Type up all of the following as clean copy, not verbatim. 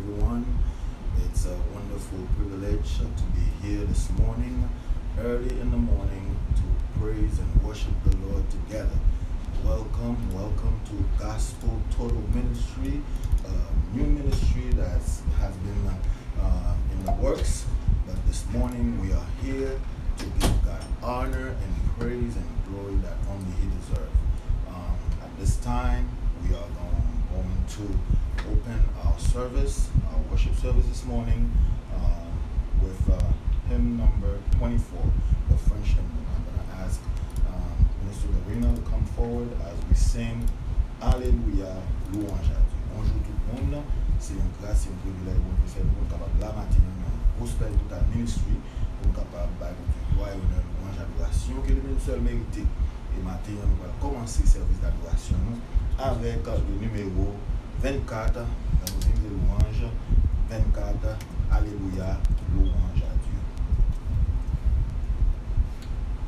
everyone. It's a wonderful privilege to be here this morning, early in the morning, to praise and worship the Lord together. Welcome to Gospel Total Ministry, a new ministry that has been in the works. But this morning we are here to give God honor and praise and glory that only He deserves. At this time, we are going to open our service, our worship service this morning, with hymn number 24, the French hymn. I'm going to ask Minister Lorena to come forward as we sing Alléluia, louange à Dieu. Bonjour tout le monde, c'est une grâce et un privilège pour nous faire capable la matinée, prospérer tout un ministry, pour nous capable de gloire et une louange adoration que le seul mérité. Et maintenant, nous allons commencer le service d'adoration avec le numéro 24 dans nos hymnes de louange. 24, Alléluia, louange à Dieu.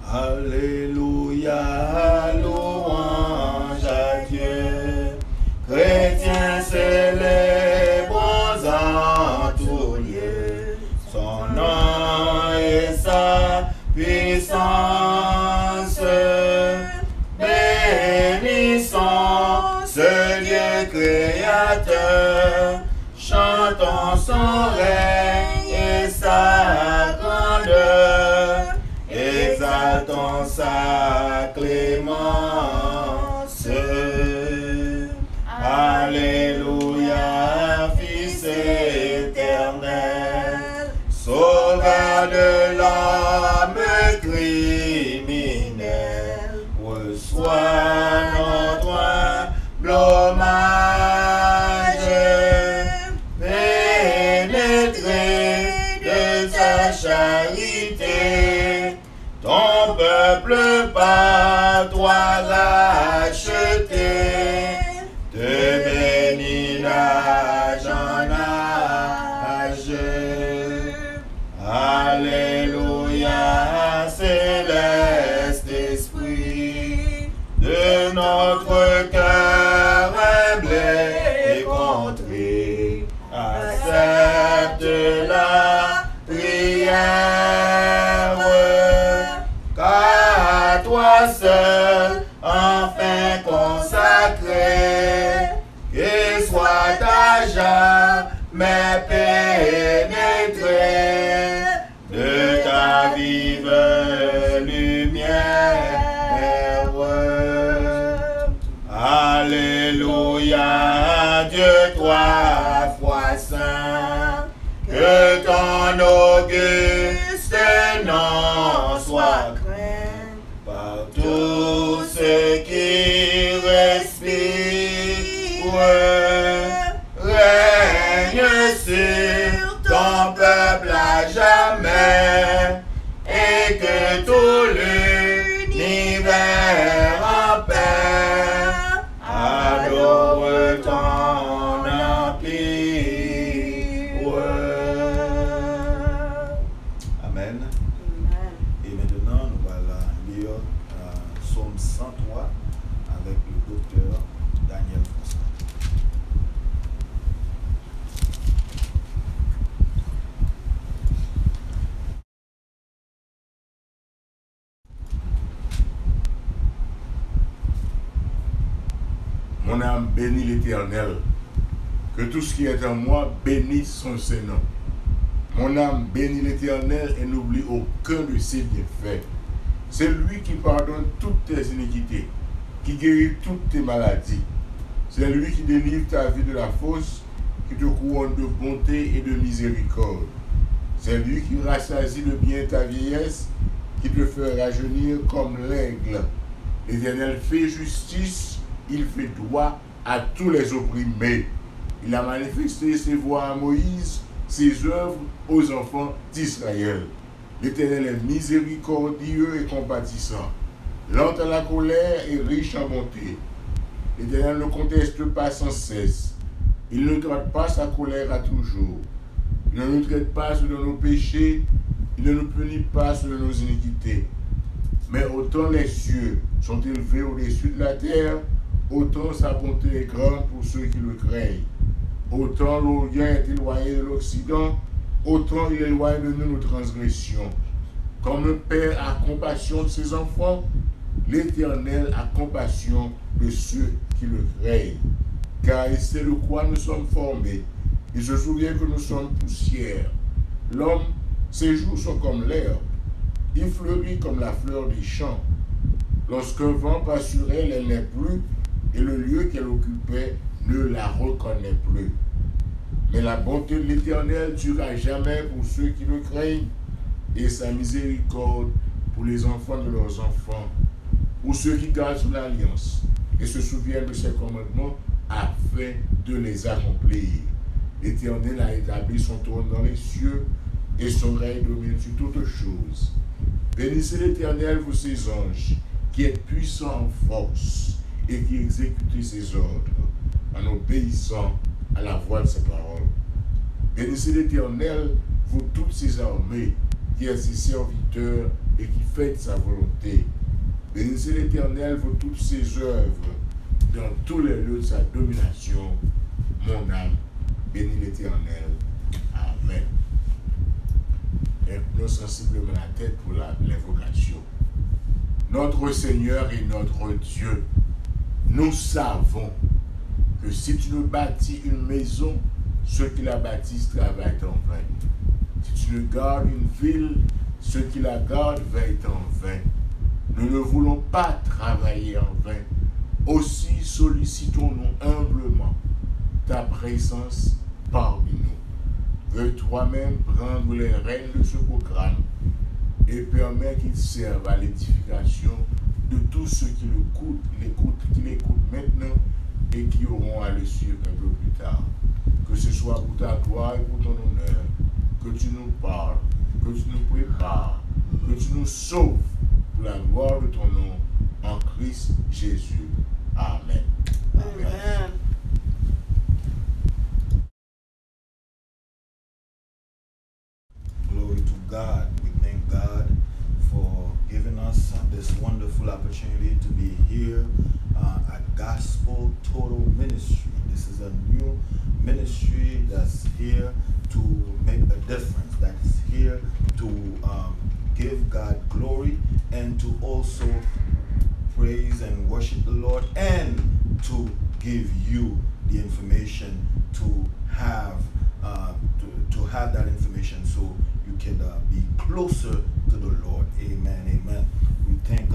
Alléluia, louange à Dieu. Chrétiens célèbrons en tout lieu son nom et sa puissance. Bénissons ce Dieu créateur, chantons son règne et sa grandeur, exaltons sa clémence. Alléluia, Fils éternel, Sauveur de l'homme criminel, reçois notre humble hommage, pénétré de sa charité, ton peuple par toi racheté, te bénit d'âge en âge. Alléluia, céleste esprit, de notre cœur humble et contré, accepte la prière, car toi seul, enfin consacré, et soit à jamais pénétré de ta vive lumière. Alléluia, Dieu trois fois saint, que ton auguste nom soit craint par tous ceux qui respirent. Règne sur ton peuple à jamais, et que tout l'univers en paix adore ton empire. Amen. Et maintenant, nous allons lire Psaume 103 avec le docteur Daniel François. Mon âme bénit l'Éternel, que tout ce qui est en moi bénisse son Saint-Nom. Mon âme bénit l'Éternel et n'oublie aucun de ses bienfaits. C'est lui qui pardonne toutes tes iniquités, qui guérit toutes tes maladies. C'est lui qui délivre ta vie de la fosse, qui te couronne de bonté et de miséricorde. C'est lui qui rassasie de bien ta vieillesse, qui te fait rajeunir comme l'aigle. L'Éternel fait justice, il fait droit à tous les opprimés. Il a manifesté ses voies à Moïse, ses œuvres aux enfants d'Israël. L'Éternel est miséricordieux et compatissant, lent à la colère et riche en bonté. L'Éternel ne conteste pas sans cesse. Il ne traite pas sa colère à toujours. Il ne nous traite pas selon nos péchés. Il ne nous punit pas selon nos iniquités. Mais autant les cieux sont élevés au-dessus de la terre, autant sa bonté est grande pour ceux qui le craignent. Autant l'Orient est éloigné de l'Occident, autant il est éloigné de nous nos transgressions. Comme le Père a compassion de ses enfants, l'Éternel a compassion de ceux qui le craignent. Car il sait de quoi nous sommes formés. Il se souvient que nous sommes poussière. L'homme, ses jours sont comme l'herbe. Il fleurit comme la fleur des champs. Lorsqu'un vent passe sur elle, elle n'est plus, et le lieu qu'elle occupait ne la reconnaît plus. Mais la bonté de l'Éternel durera jamais pour ceux qui le craignent, et sa miséricorde pour les enfants de leurs enfants, pour ceux qui gardent son alliance et se souviennent de ses commandements afin de les accomplir. L'Éternel a établi son trône dans les cieux et son règne domine sur toutes choses. Bénissez l'Éternel, vous ses anges, qui êtes puissants en force et qui exécutez ses ordres en obéissant à la voix de ses paroles. Bénissez l'Éternel, vous toutes ses armées, qui êtes ses serviteurs et qui faites sa volonté. Bénissez l'Éternel, vous toutes ses œuvres, dans tous les lieux de sa domination. Mon âme bénit l'Éternel. Amen. Inclinons sensiblement la tête pour l'invocation. Notre Seigneur et notre Dieu, nous savons que si tu ne bâtis une maison, ceux qui la bâtissent travaillent en vain. Si tu ne gardes une ville, ceux qui la gardent veillent en vain. Nous ne voulons pas travailler en vain. Aussi sollicitons-nous humblement ta présence parmi nous. Veux toi-même prendre les rênes de ce programme et permets qu'il serve à l'édification de tous ceux qui l'écoutent maintenant et qui auront à le suivre un peu plus tard. Que ce soit pour ta gloire et pour ton honneur, que tu nous parles, que tu nous prépares, que tu nous sauves pour la gloire de ton nom, en Christ Jésus. Amen. Amen. Glory to God. We thank God for giving us this wonderful opportunity to be here at Gospel Total Ministry. This is a new ministry that's here to make a difference, that is here to give God glory and to also praise and worship the Lord and to give you the information to have that information so you can be closer to the Lord. Amen. Amen. We thank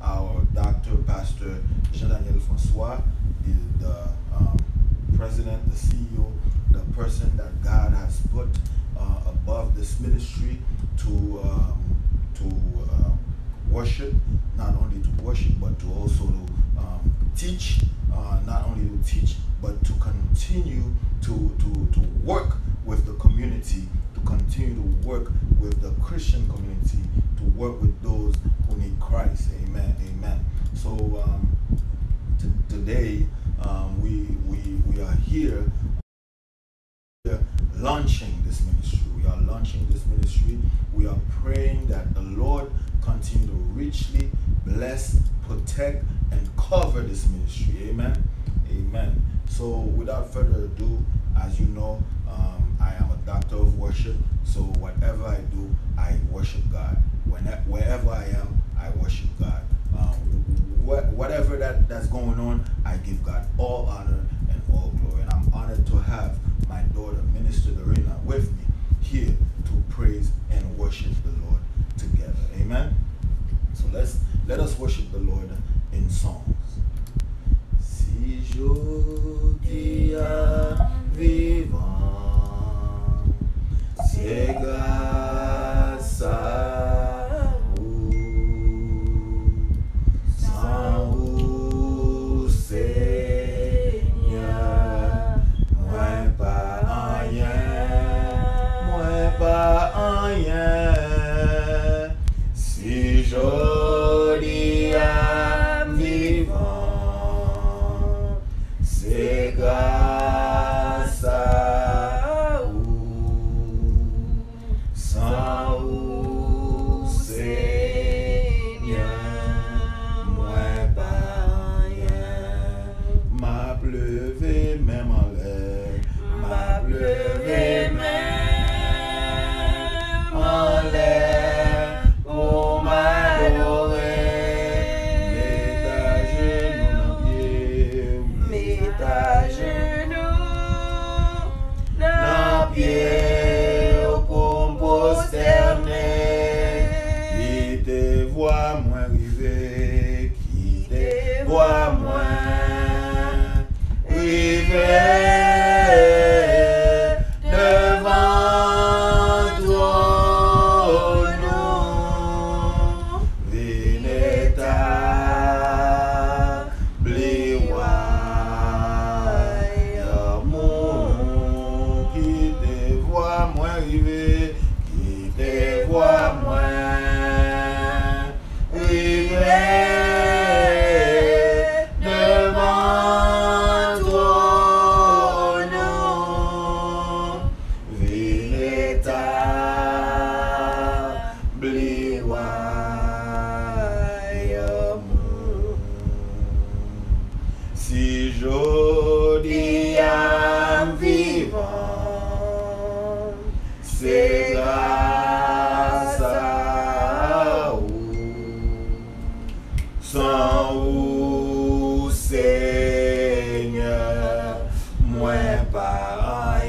our Dr. Pastor Jean-Daniel Francois, the president, the CEO, the person that God has put above this ministry to worship, not only to worship, but to also teach, not only to teach, but to continue to work with the community, to continue to work with the Christian community, to work with those who need Christ. Amen. Amen. So today we are here launching this ministry. We are launching this ministry. We are praying that the Lord continue to richly bless, protect, and cover this ministry. Amen. Amen. So without further ado, as you know, I am a doctor of worship. So whatever I do, I worship God. Wherever I am, I worship God. Whatever that's going on, I give God all honor and all glory. And I'm honored to have my daughter, Minister Dorina, with me here to praise and worship the Lord together. Amen. So let us worship the Lord in songs. Si je dis vivant, c'est grâce à vous, sans vous, Seigneur, lever mains en l'air pour m'adorer. Mets ta genou dans pied pour me prosterner. Qui te voit moins arriver, qui te voit moins River devant ton nom, Veneta Bliwayamour. Qui te voit moins arriver, qui te voit moins arriver. Devant ton nom, Veneta Bliwayamour. Si jodi am vivant, c'est grâce à vous. Sans vous, Seigneur, moins pas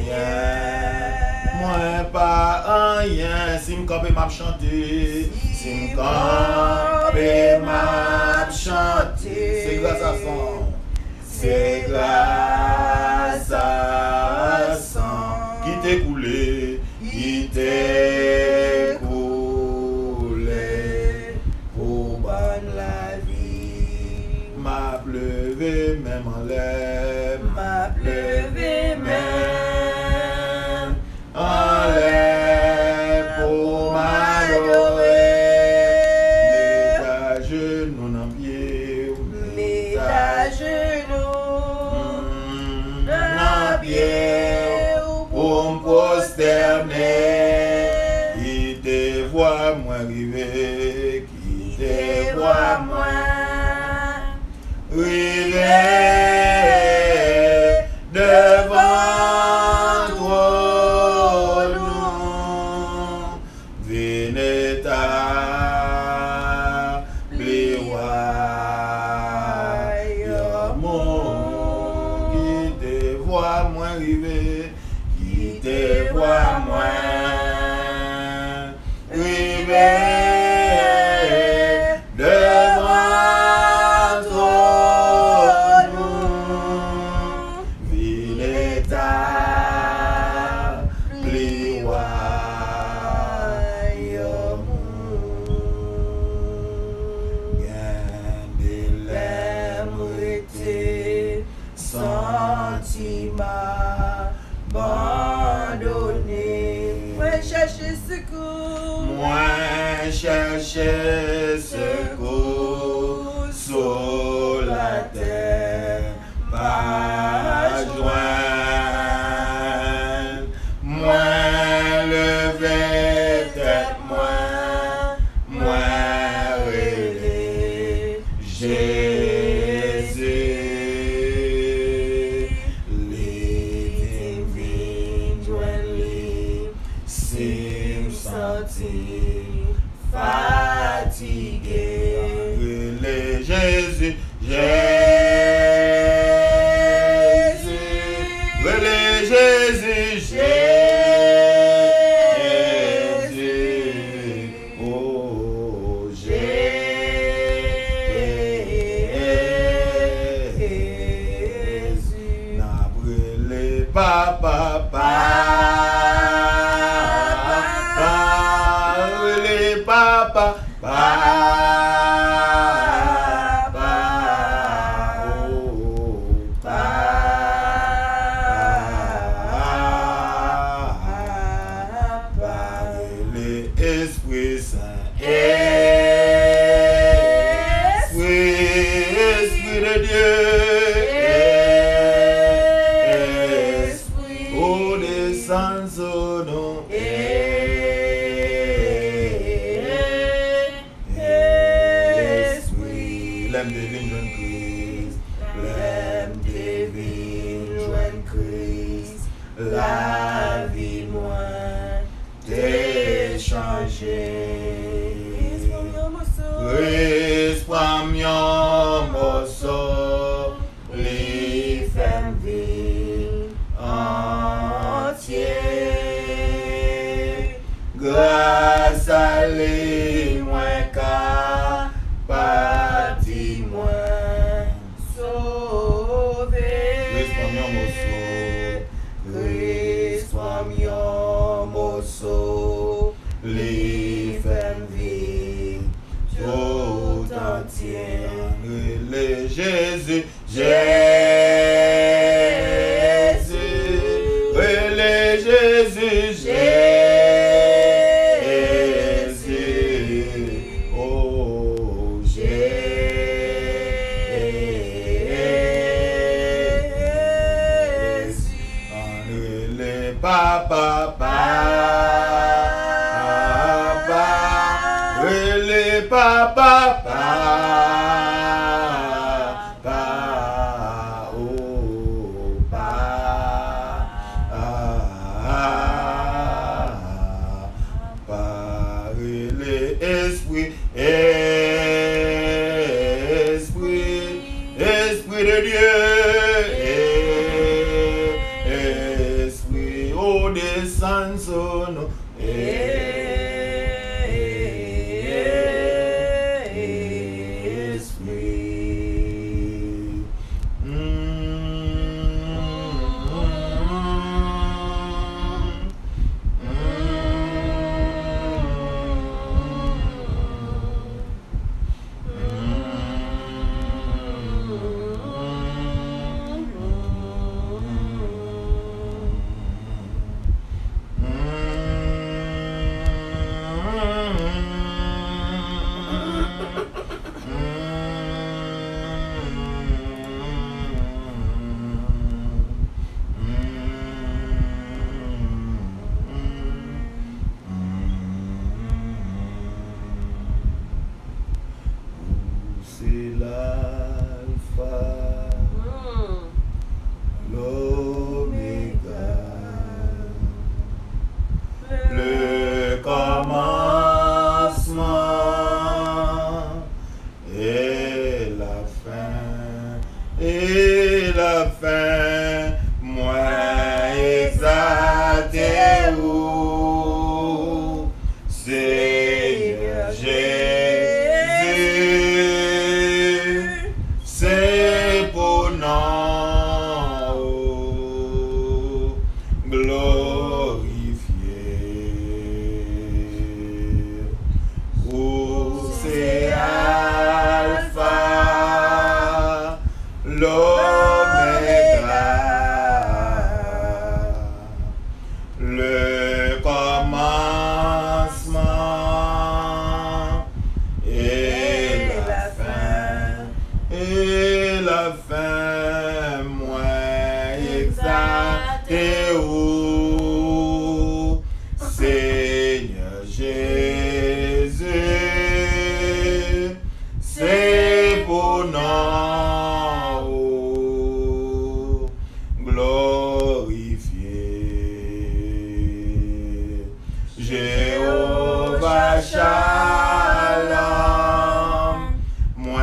rien. Si m'campé m'a chanté, si m'campé m'a chanté, c'est grâce à sang. C'est grâce à sang qui t'est coulé, pour bonne la vie. M'a pleuvé même en l'air, m'a pleuvé même en l'air pour m'adorer. Mets ta genou dans pied, Mets ta genou dans pied pour me prosterner. Qui te voit moins arriver, qui te voit moins arriver. Devant ton nom, Veneta Bliwayamour. Qui te voit moins arriver, qui te voit moins arriver. Devant ton nom, Veneta Bliwayamour. Gardez l'aimeté, sentiment abandonné. Moi chercher secours, Moi chercher secours sur la terre, pas joindre. Moi lever tête, moi rêver Jésus. Les divines joindre, si me sentir fatigué. Les Jésus, les Jésus, Jésus, oh Jésus. N'abrele papa, papa, Esprit Saint, Esprit de Dieu, Esprit, oh descends sur nous, Esprit, l'âme divine joint Christ, l'âme divine joint Christ, Respram yon morceau, li fem vi entier. Grâce à li mwen ka pati mwen sauvé. Respram yon morceau, respram yon morceau, li fem vi tout entier. Le Jésus, Jésus, le Jésus, Jésus, oh Jésus, le Papa, Papa, Esprit de Dieu, Esprit, oh descend sur nous. C'est l'alpha, l'oméga, le commencement et la fin, moi exalté où, Seigneur Jésus, c'est pour nous glorifier. Oh, c'est Alpha, l'Oméga, le commencement et la fin, moi exalté où, Seigneur Jésus, c'est pour nous glorifier. Jéhovah Shalom, moi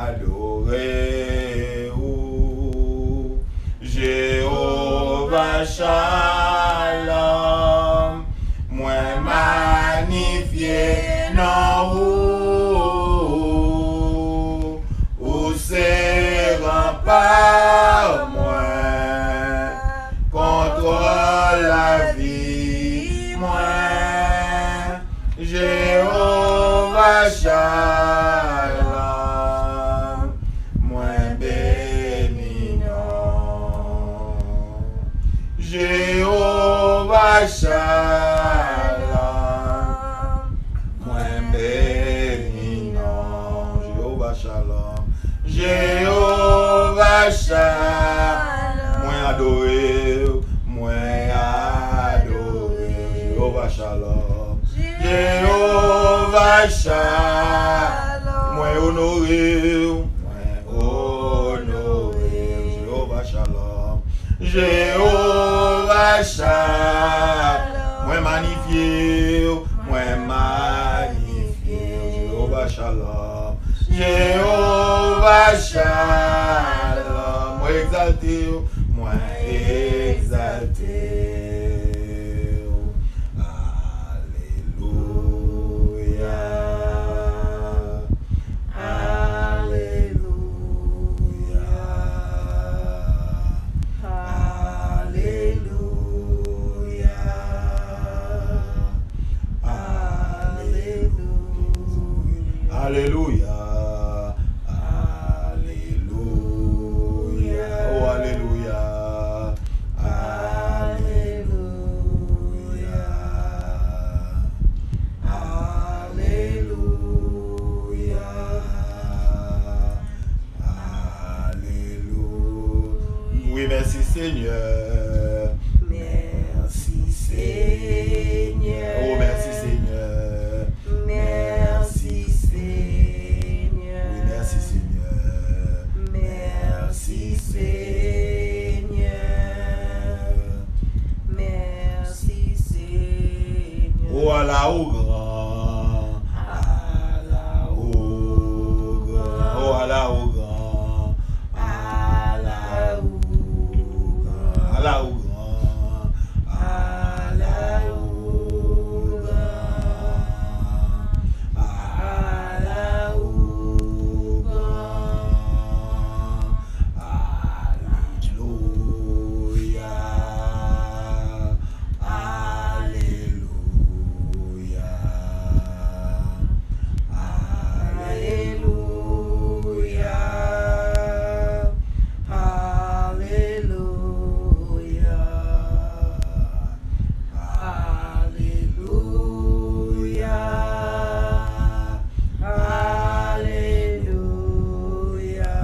adoré ou, Jéhovah Shalom, moi magnifié non ou c'est rempart moi contre la vie moi, Jéhovah Shalom, moi béni non, Jéhovah Shalom, moi béni non, Jéhovah Shalom, Jéhovah Shalom, moi adoré, Jéhovah Shalom, Jéhovah Shalom, moi honoré, Jéhovah Shalom, Jéhovah Shalom, moi magnifié, moi Shalom. Jéhovah Shalom. Moi exalté, moi exalté. Alléluia. Alléluia. Alléluia. Alléluia. Alléluia. Alléluia. Oh, Alléluia. Alléluia. Alléluia. Alléluia. Oui, merci Seigneur. Merci Seigneur. Oh, merci Seigneur. Merci Seigneur. Oui, merci Seigneur. Merci Seigneur. Merci Seigneur. Oh, Allah au grand. Allah au grand. Oh, Allah au grand. Allah au grand. Allah au grand. Allah au grand. Allah au grand. Alléluia. Alléluia. Alléluia. Alléluia. Alléluia. Alléluia.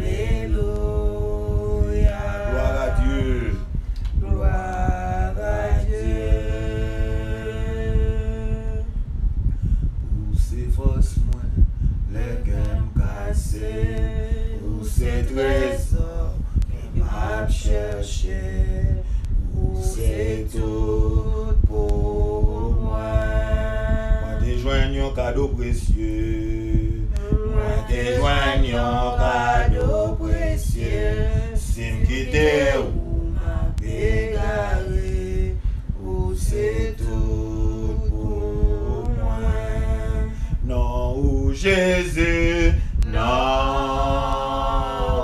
Alléluia. Gloire à Dieu. Gloire à Dieu. Pour ses forces moins, les gains cassés, pour ses trésors, les m'a cherché, pour ses tout pour moi. Moi déjoignons cadeau précieux, moi déjoignons cadeau précieux, si m'quitter ou m'a égaré, pour c'est tout pour moi. Non, ou Jésus, non,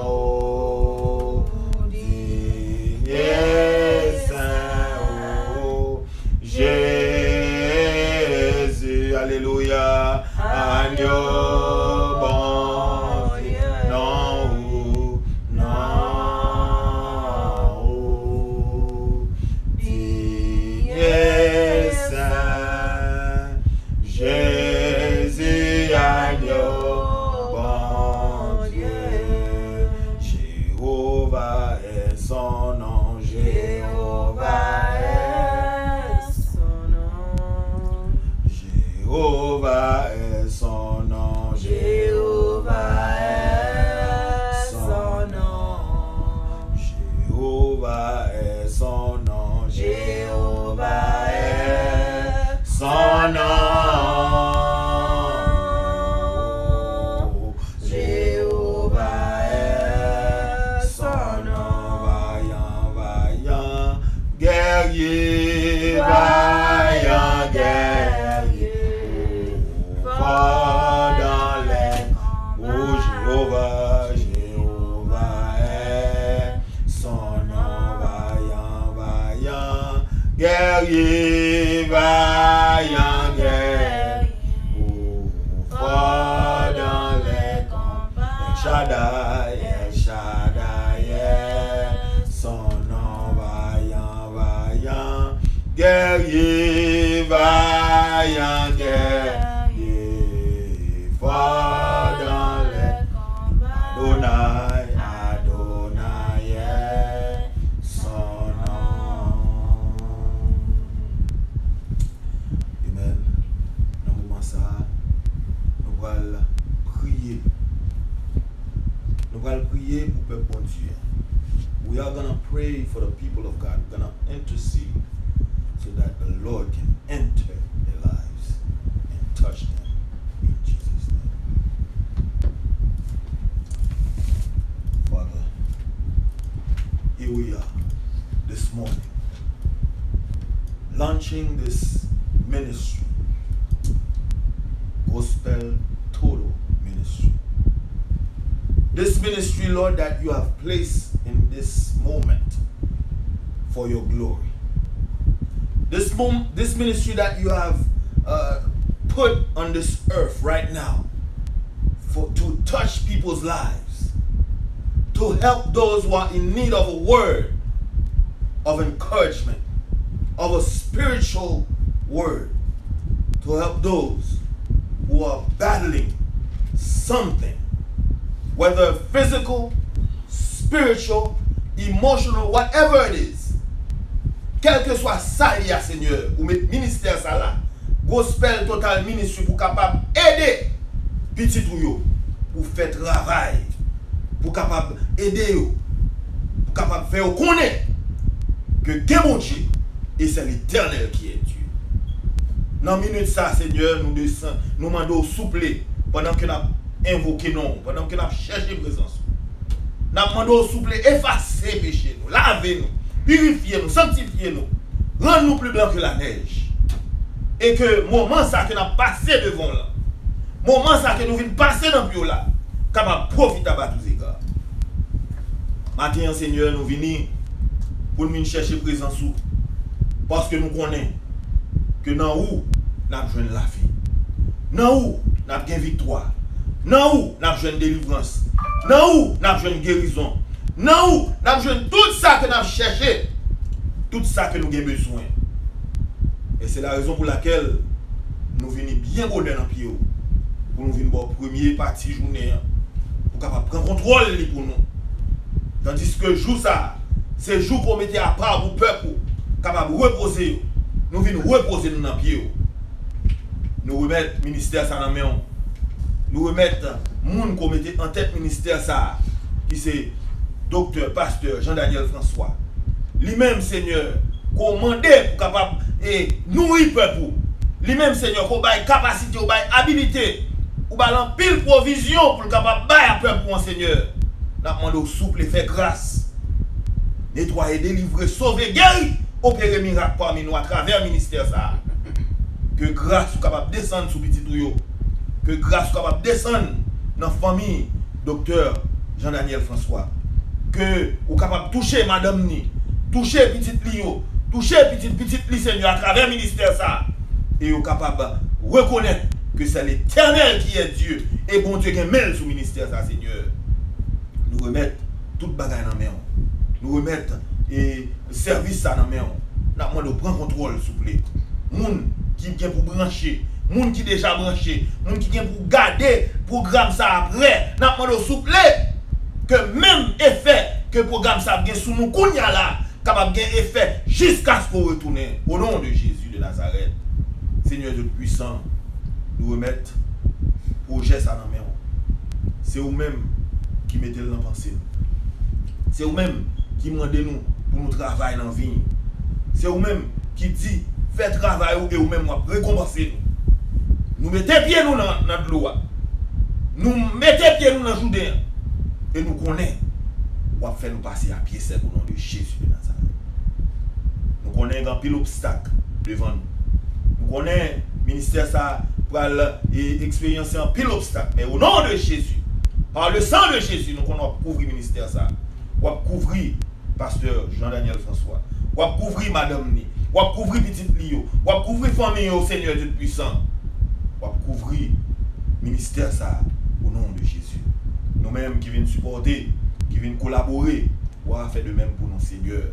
oh, digne Saint, oh, Jésus, alléluia, agneau bon Dieu, non, oh, non, oh, digne Saint, Jésus, agneau bon Dieu, Jéhovah est son nom, Jéhovah est son nom. Jéhovah est son nom, Jéhovah est son nom. Jéhovah est son nom, Jéhovah est son nom. Jéhovah est son nom. Vaillant, vaillant, guerrier, vaillant, guerrier, fort dans les oh Jéhovah, Jéhovah est son nom, vaillant, vaillant, guerrier, vaillant, guerrier, fort dans les campagnes. El Shaddai, El Shaddai est son nom, vaillant, vaillant, guerrier, vaillant, guerrier, fort dans les campagnes. Adonai, Adonai est son nom. Amen. Dans le moment ça, nous allons prier. Nous allons prier pour le peuple de Dieu. We are going to pray for the people of God. We're going to intercede so that the Lord can enter their lives. touch them. In Jesus' name. Father, here we are this morning, launching this ministry, Gospel Total Ministry. This ministry, Lord, that you have placed in this moment for your glory. This ministry that you have put on this earth right now to touch people's lives, to help those who are in need of a word of encouragement, of a spiritual word, to help those who are battling something, whether physical, spiritual, emotional, whatever it is. Quel que soit ça, il y a, Seigneur, ou mettre ministère ça là, Gospel Total Ministry pour capable aider petit ou yo, pour faire travail, pour capable aider yo, pour capable faire connaître que mon Dieu et c'est l'Éternel qui est Dieu. Dans minute ça, Seigneur, nous descendons, nous demandons souple pendant que nous invoquons non, pendant que nous cherchons présence. Nous demandons souple effacer péché nous, laver nous. Purifiez-nous, sanctifiez-nous, rends-nous plus blancs que la neige. Et que moment ça que nous avons passé devant là, moment ça que nous venons passer dans le bio là, capable de profiter à tous égards. Maintenant, Seigneur, nous venons pour nous chercher présence sous. Parce que nous connaissons que dans où nous avons besoin de la vie. Dans où nous avons besoin de victoire. Dans où nous avons besoin de délivrance. Dans où nous avons besoin de guérison. Non, nous avons besoin de tout ça que nous avons cherché, tout ça que nous avons besoin. Et c'est la raison pour laquelle nous venons bien bonheur dans le pied, pour nous venir pour la première partie journée, pour capable prendre contrôle pour nous. Tandis que jour ça, c'est jour qu'on mettait à part pour le peuple, capable de reposer. Nous venons reposer dans le pied. Nous remettre le ministère ça dans la main. Nous remettre le monde qu'on mettait en tête ministère ça, qui c'est docteur, pasteur Jean-Daniel François. Lui-même, Seigneur, commandé pour capable et nourrir le peuple. Lui-même, Seigneur, qu'on ait capacité, qu'on ait habilité, qu'on ait pile provision pour le capable de peuple pour Seigneur. Nous demandons souple et faire grâce. Nettoyer, délivrer, sauver, guérir, opérer miracle parmi nous à travers le ministère ça. Que grâce soit capable de descendre sous petit tuyau. Que grâce soit capable de descendre dans la famille docteur Jean-Daniel François. Que vous êtes capable de toucher madame ni, toucher petite Lio, toucher petite li Seigneur à travers le ministère ça. Et vous êtes capable de reconnaître que c'est l'Éternel qui est Dieu. Et bon Dieu qui mêle sous le ministère ça, Seigneur. Nous remettre toute bagaille dans la main. Nous remettre et service ça dans la main. Nous demandons de prendre contrôle, s'il vous plaît. Moun qui vient pour brancher, moun qui déjà branché, moun qui vient pour garder le programme ça après. Nous demandons s'il vous plaît que même effet que le programme ça a sous nous kounya là, capable de effet jusqu'à ce qu'on retourne au nom de Jésus de Nazareth. Seigneur Dieu puissant, nous remettre projet ça dans main. C'est vous-même qui mettez le dans pensée. C'est vous-même qui demandez nous pour nous travailler dans la vie. C'est vous-même qui dit faites travail et vous-même récompenser nous. Nous mettez pied nous dans l'eau. Nous mettez pied nous dans le Jourdain. Et nous connaissons, on va faire nous passer à pied sec au nom de Jésus de Nazareth. Nous connaissons un pile obstacle devant nous. Nous connaissons le ministère ça pour expériencer un pile obstacle. Mais au nom de Jésus, par le sang de Jésus, nous connaissons couvrir le ministère ça. On va couvrir pasteur Jean-Daniel François. On va couvrir madame Ni. On va couvrir petite Lio. On va couvrir famille au Seigneur Dieu puissant. On va couvrir le ministère ça au nom de Jésus. Nous-mêmes qui viennent supporter, qui viennent collaborer, on va faire de même pour nos Seigneur.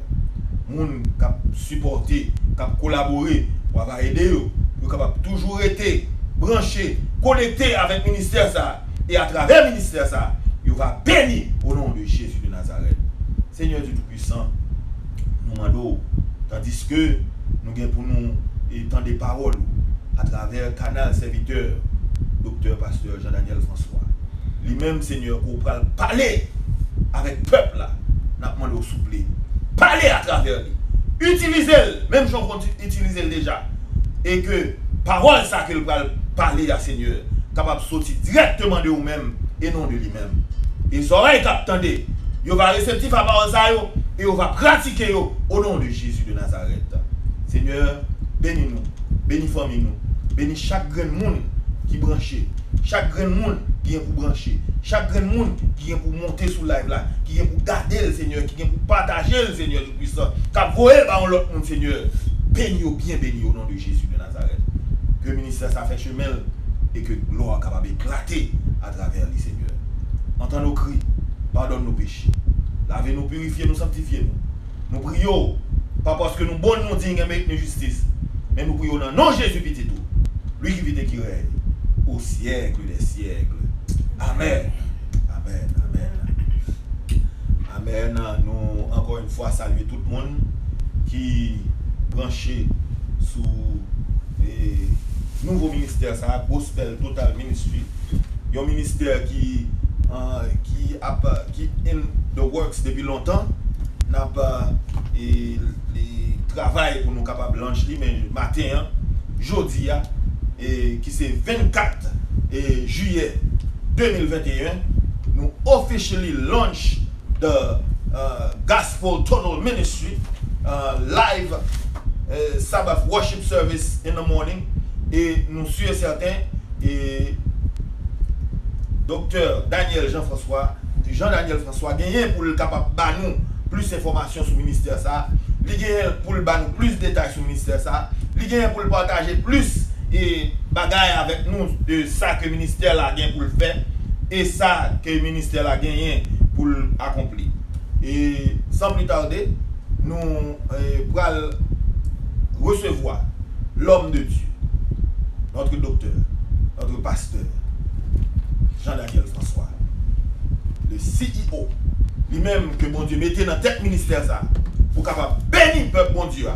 Nous qui supporter, qui collaborer, on va aider eux, pour capable toujours être branché, connecté avec le ministère ça. Et à travers le ministère ça, il va bénir au nom de Jésus de Nazareth. Seigneur Dieu Tout-Puissant, nous demandons, tandis que nous avons pour nous étant des paroles à travers le canal serviteur, docteur pasteur Jean-Daniel François. Lui-même, Seigneur, pour parler avec le peuple là, nous demandons souple. Parler à travers lui. Utilisez-le, même si on utiliser déjà. Et que parole ça qu'il va parler à Seigneur, capable de sortir directement de vous-même et non de lui-même. Et les oreilles qui attendent, ils vont réceptif à parole ça et ils vont pratiquer au nom de Jésus de Nazareth. Seigneur, bénis-nous, bénis famille nous, bénis chaque grand monde qui branché, chaque grand monde qui vient pour brancher, chaque grand monde qui vient pour monter sur live là, qui vient pour garder le Seigneur, qui vient pour partager le Seigneur du puissant, qui a voyé par l'autre monde Seigneur. Bénis-nous, bien bénis au nom de Jésus de Nazareth. Que le ministère ça fait chemin et que gloire capable d'éclater à travers les Seigneur. Entends nos cris, pardonne nos péchés, lavez-nous, purifiez-nous, sanctifiez-nous. Nous prions, pas parce que nous bonnes nous dignes avec nos justice, mais nous prions dans nom Jésus petit tout, lui qui vit et qui règne au siècle des siècles. Amen. Amen. Amen. Amen. Nous encore une fois saluer tout le monde qui branché sous les nouveaux ministères, ça Gospel Total Ministry. Il y a un ministère qui in the works depuis longtemps, n'a pas les travail pour nous capables de lancer mais matin, jeudi, et qui c'est 24 juillet 2021, nous officially launch the Gospel Total Ministry live Sabbath worship service in the morning, et nous sommes certains et Docteur Daniel Jean-Daniel François gagné pour le capable de nous plus d'informations sur le ministère ça, il gagne pour le nous plus de détails sur le ministère ça, il gagne pour le partager plus et bagaille avec nous de ça que le ministère a gagné pour le faire et ça que le ministère a gagné pour l'accomplir. Et sans plus tarder, nous allons recevoir l'homme de Dieu, notre docteur, notre pasteur, Jean-Daniel François, le CEO, lui-même que mon Dieu mettait dans la tête ministère ça, pour capable bénir le peuple mon Dieu,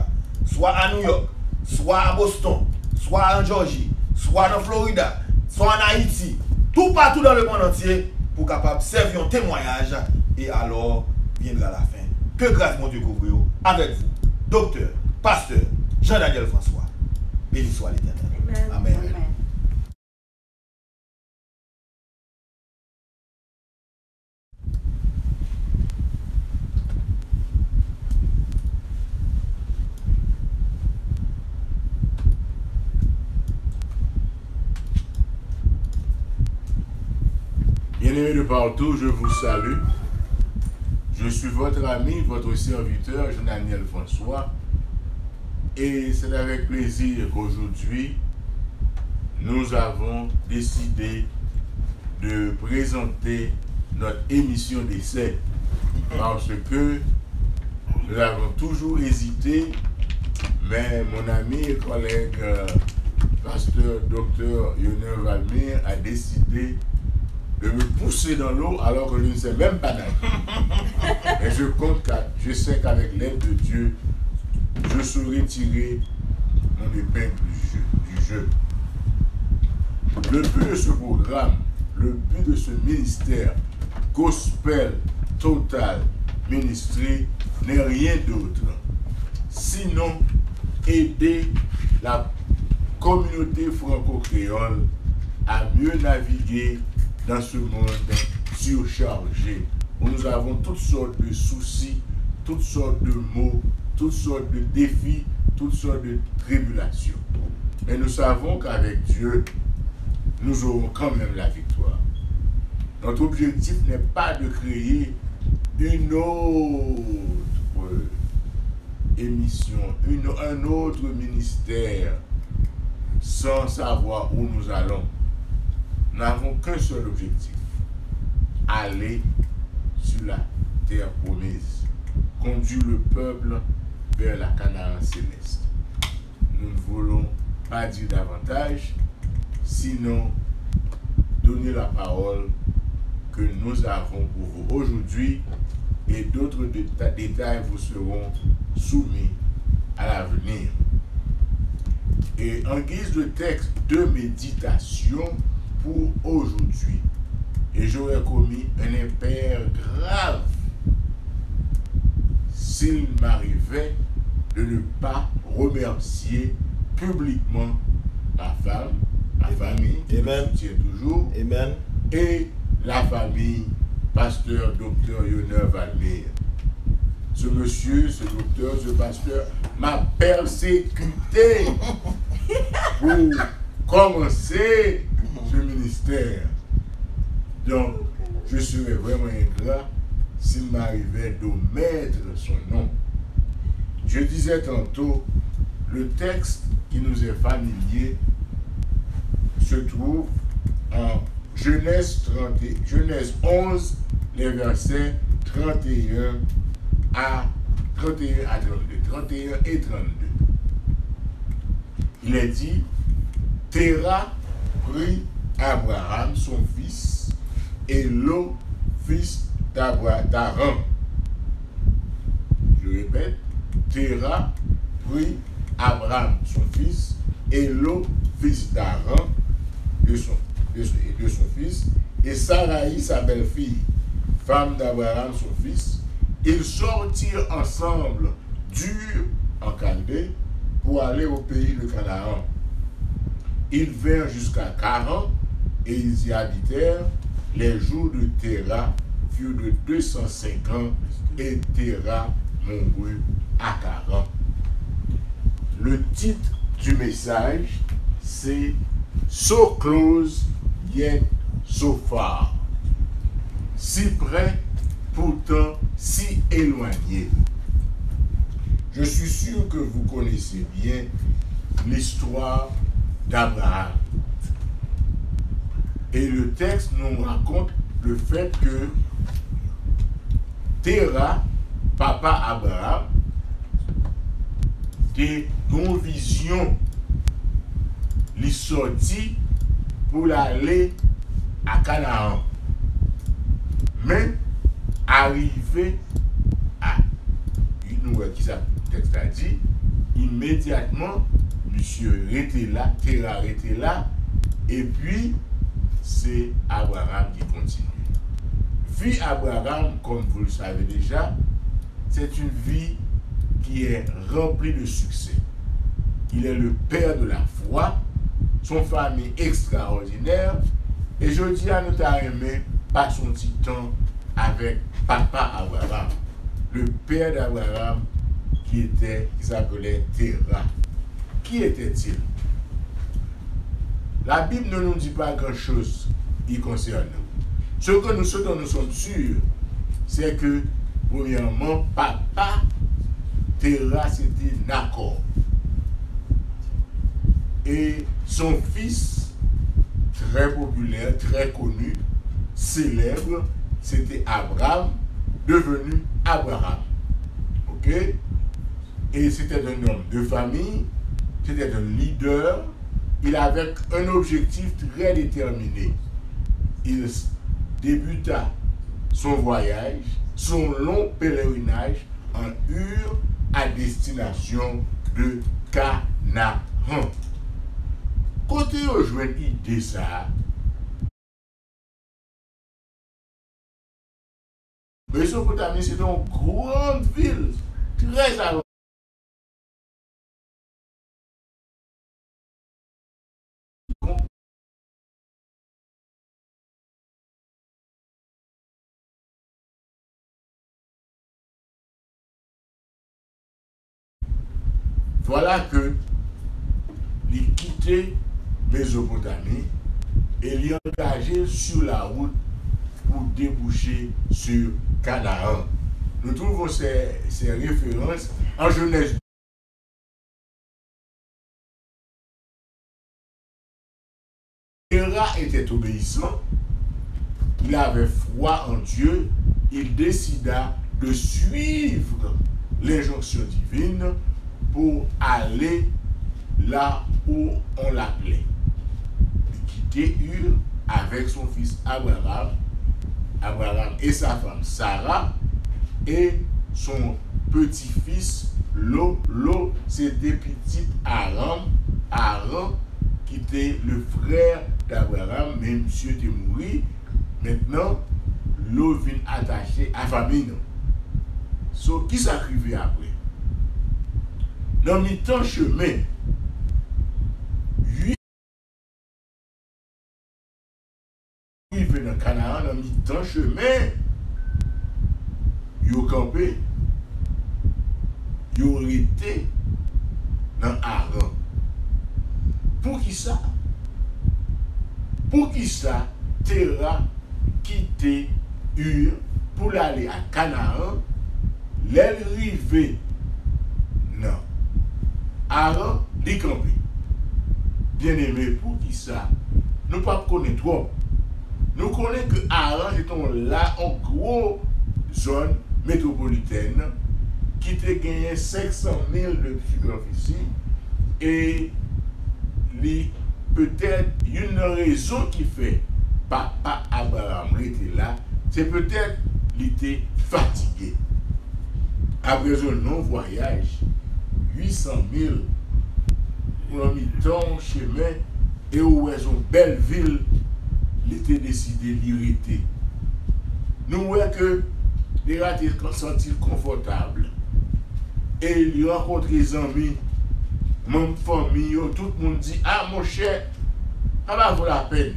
soit à New York, soit à Boston, soit en Georgie, soit en Florida, soit en Haïti, tout partout dans le monde entier, pour capable servir un témoignage et alors viendra la fin. Que grâce mon Dieu couvre avec vous, docteur, pasteur Jean-Daniel François. Béni soit l'Éternel. Amen. Amen. Bien-aimés de partout, je vous salue. Je suis votre ami, votre serviteur, Jean-Daniel François. Et c'est avec plaisir qu'aujourd'hui, nous avons décidé de présenter notre émission d'essai. Parce que nous avons toujours hésité, mais mon ami et collègue, pasteur Dr Lionel Valmir, a décidé de me pousser dans l'eau alors que je ne sais même pas nager. Et je sais qu'avec l'aide de Dieu, je saurai tirer mon épingle du jeu. Le but de ce programme, le but de ce ministère, Gospel Total Ministry, n'est rien d'autre, sinon aider la communauté franco-créole à mieux naviguer dans ce monde surchargé, où nous avons toutes sortes de soucis, toutes sortes de maux, toutes sortes de défis, toutes sortes de tribulations. Mais nous savons qu'avec Dieu, nous aurons quand même la victoire. Notre objectif n'est pas de créer une autre émission, un autre ministère sans savoir où nous allons. Nous n'avons qu'un seul objectif, aller sur la terre promise, conduire le peuple vers la Canaan céleste. Nous ne voulons pas dire davantage, sinon donner la parole que nous avons pour vous aujourd'hui, et d'autres détails vous seront soumis à l'avenir. Et en guise de texte de méditation pour aujourd'hui, et j'aurais commis un impair grave s'il m'arrivait de ne pas remercier publiquement ma femme, ma famille, qui me Amen. soutient toujours, Amen. et la famille pasteur docteur Yonel Valmir. Ce monsieur, ce docteur, ce pasteur m'a persécuté pour commencer ce ministère. Donc, je serais vraiment ingrat s'il m'arrivait d'omettre son nom. Je disais tantôt, le texte qui nous est familier se trouve en Genèse 11, les versets 31 à 32. 31 et 32. Il est dit, Terah prit Abraham, son fils, et Lot, fils d'Aaron. Je répète, Terah prit Abraham, son fils, et Lot, fils d'Aaron, de son fils, et Sarai, sa belle-fille, femme d'Abraham, son fils. Ils sortirent ensemble d'Ur en Chaldée pour aller au pays de Canaan. Ils vinrent jusqu'à Charan et ils y habitèrent. Les jours de Terah furent de 205 ans et Terah mourut à Charan. Le titre du message, c'est So close yet so far. Si près, pourtant si éloigné. Je suis sûr que vous connaissez bien l'histoire d'Abraham. Et le texte nous raconte le fait que Terah, papa Abraham, des une vision, il sorti pour aller à Canaan. Mais arrivé à une nouvelle qui ça texte a dit, immédiatement, monsieur était là, Terah était là, et puis c'est Abraham qui continue. Vie Abraham, comme vous le savez déjà, c'est une vie qui est remplie de succès. Il est le père de la foi, son famille extraordinaire, et je dis à notre aimé, pas son petit temps avec papa Abraham, le père d'Abraham qui s'appelait Terah. Qui était-il? La Bible ne nous dit pas grand-chose qui concerne nous. Ce dont nous sommes sûrs, c'est que, premièrement, papa Terah, c'était Nahor. Et son fils, très populaire, très connu, célèbre, c'était Abraham, devenu Abraham. Ok? Et c'était un homme de famille, c'était un leader, il avait un objectif très déterminé. Il débuta son voyage, son long pèlerinage en Ur à destination de Canaan. Côté rejoindre l'idée ça, Mésopotamie, c'est une grande ville, très avancée. Voilà que il quittait Mésopotamie et il est engagé sur la route pour déboucher sur Canaan. Nous trouvons ces références en Genèse. Terah était obéissant, il avait foi en Dieu, il décida de suivre l'injonction divine pour aller là où on l'appelait. Il quittait Ur avec son fils Abraham et sa femme Sarah et son petit-fils Lot. Lot, c'était petit Aaron qui était le frère d'Abraham, mais monsieur était mort. Maintenant, Lot vient attaché à la famille. So, qui s'arrivait après? Dans le temps chemin, dans Canaan, dans mi-temps chemin, ils ont campé, ils ont été dans Haran. Pour qui ça? Pour qui ça? Terra quitté Ur pour aller à Canaan, l'aile rivée. Non. Haran, les campé. Bien aimé, pour qui ça? Nous ne connaissons pas trop. Nous connaissons que Haran est là en gros zone métropolitaine qui a gagné 500 000 de superficie et peut-être une raison qui fait papa Abraham était là, c'est peut-être qu'il était fatigué. Après un long voyage, 800 000 pour un mi-temps chemin et où est une belle ville, il était décidé d'irriter. Nous voyons que les ratés se sentent confortables. Et il rencontre les amis, mon famille, tout le monde dit, ah mon cher, ça va vaut la peine.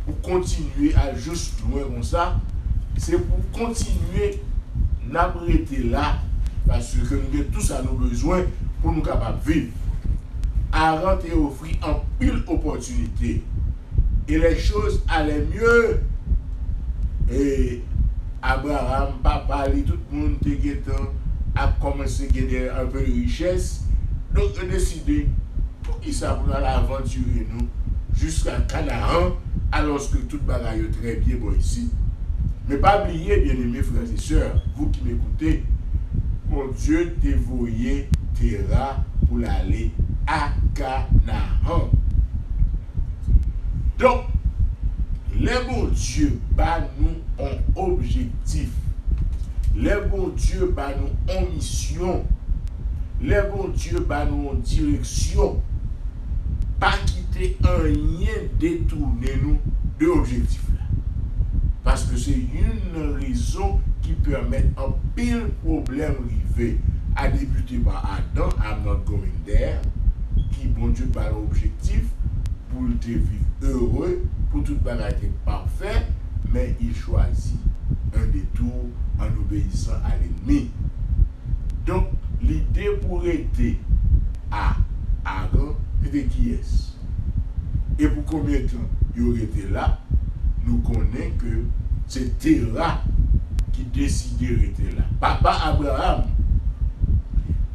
Pour continuer à juste loin comme ça, c'est pour continuer d'arrêter là, parce que nous avons tous à nos besoins pour nous capables de vivre. Haran t'a offert en pile opportunité. Et les choses allaient mieux. Et Abraham, papa, tout le monde a commencé à gagner un peu de richesse. Donc, on a décidé, pour qui ça pour aller aventurer nous jusqu'à Canaan, alors que tout le bagaille est très bien bon ici. Mais pas oublier, bien aimés frères et sœurs, vous qui m'écoutez, mon Dieu t'a voyé Terra pour aller à Canaan. Donc, les bons dieux bat nous en objectif. Les bons dieux bat nous en mission. Les bons dieux bat nous en direction. Pas quitter un rien détourner nous de l'objectif là. Parce que c'est une raison qui permet un pile problème arrivé à débuter par Adam, I'm not going there, qui bon Dieu par l'objectif pour te vivre heureux, pour toute bagarre être parfait, mais il choisit un détour en obéissant à l'ennemi. Donc, l'idée pour aider à Haran, c'était qui est-ce? Et pour combien de temps il aurait été là? Nous connaissons que c'est Terra qui décidait d'être là. Papa Abraham,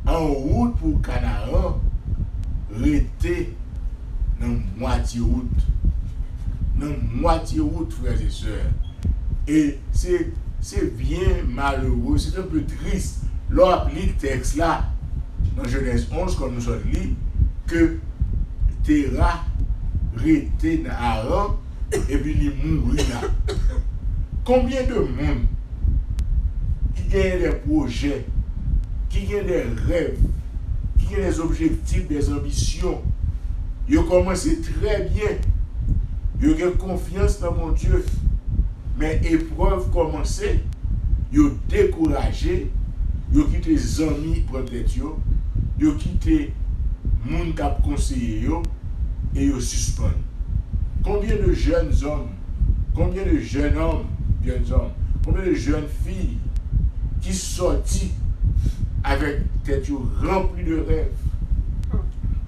en route pour Canaan, était dans moitié route. Dans moitié route, frères et sœurs. Et c'est bien malheureux, c'est un peu triste. L'on lit le texte là, dans Genèse 11, comme nous sommes dit, que Terra était dans Haran et puis il mourit là. Combien de monde qui gagne des projets, qui gagne des rêves, qui gagne des objectifs, des ambitions, ils ont commencé très bien, ils ont confiance dans mon Dieu, mais épreuve commencé, ils ont découragé, ils ont quitté les amis peut-être, ils ont quitté les gens qui ont conseillé et ils ont suspendu. Combien de jeunes hommes, combien de jeunes hommes, combien de jeunes filles qui sortent avec tête remplie de rêves,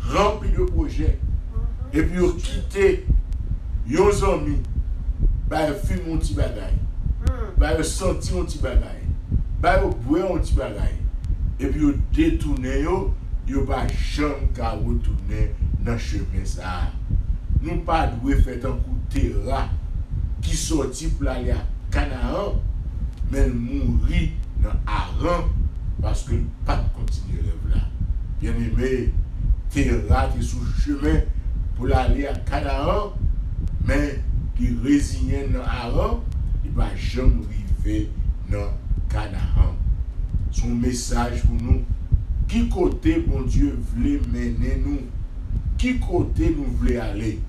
remplie de projets, et puis ils ont quitté leurs amis, ils fument un petit bagaille, ils sentent un petit bagaille, ils boivent un petit bagaille, et puis ils détournent, ils n'ont pas jamais qu'à retourner dans le chemin ça. Nous pas devons faire un coup de Terra qui sortit pour aller à Canaan, mais mourir dans Haran parce que pas de continuer rêve là. Bien aimé, Terra est sur le chemin pour aller à Canaan, mais qui résigne dans Haran, il ne va jamais arriver dans Canaan. Son message pour nous, qui côté bon Dieu voulait mener nous, qui côté nous voulait aller.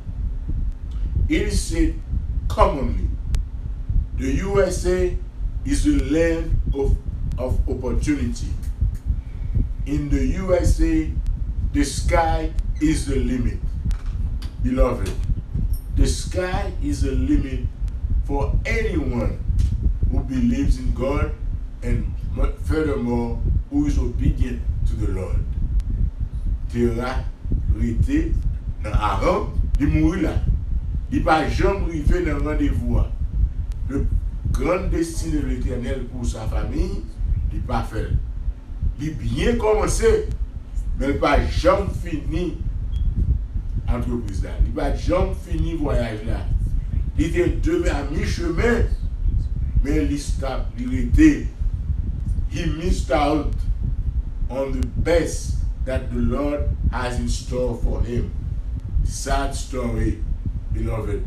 Il said commonly, the USA is the land of opportunity. In the USA, the sky is the limit. Beloved, the sky is the limit for anyone who believes in God and furthermore who is obedient to the Lord. Terra rete dans Aaron, il mourit là. Il pas jamais arrivé dans le rendez-vous. Le grand destin de l'Éternel pour sa famille, il pas fait. Il bien commencé, mais il pas jamais fini entreprise là. Il pas jamais fini voyage là. Il était demeuré à mi-chemin, mais il était. He missed out on the best that the Lord has in store for him. Sad story, beloved.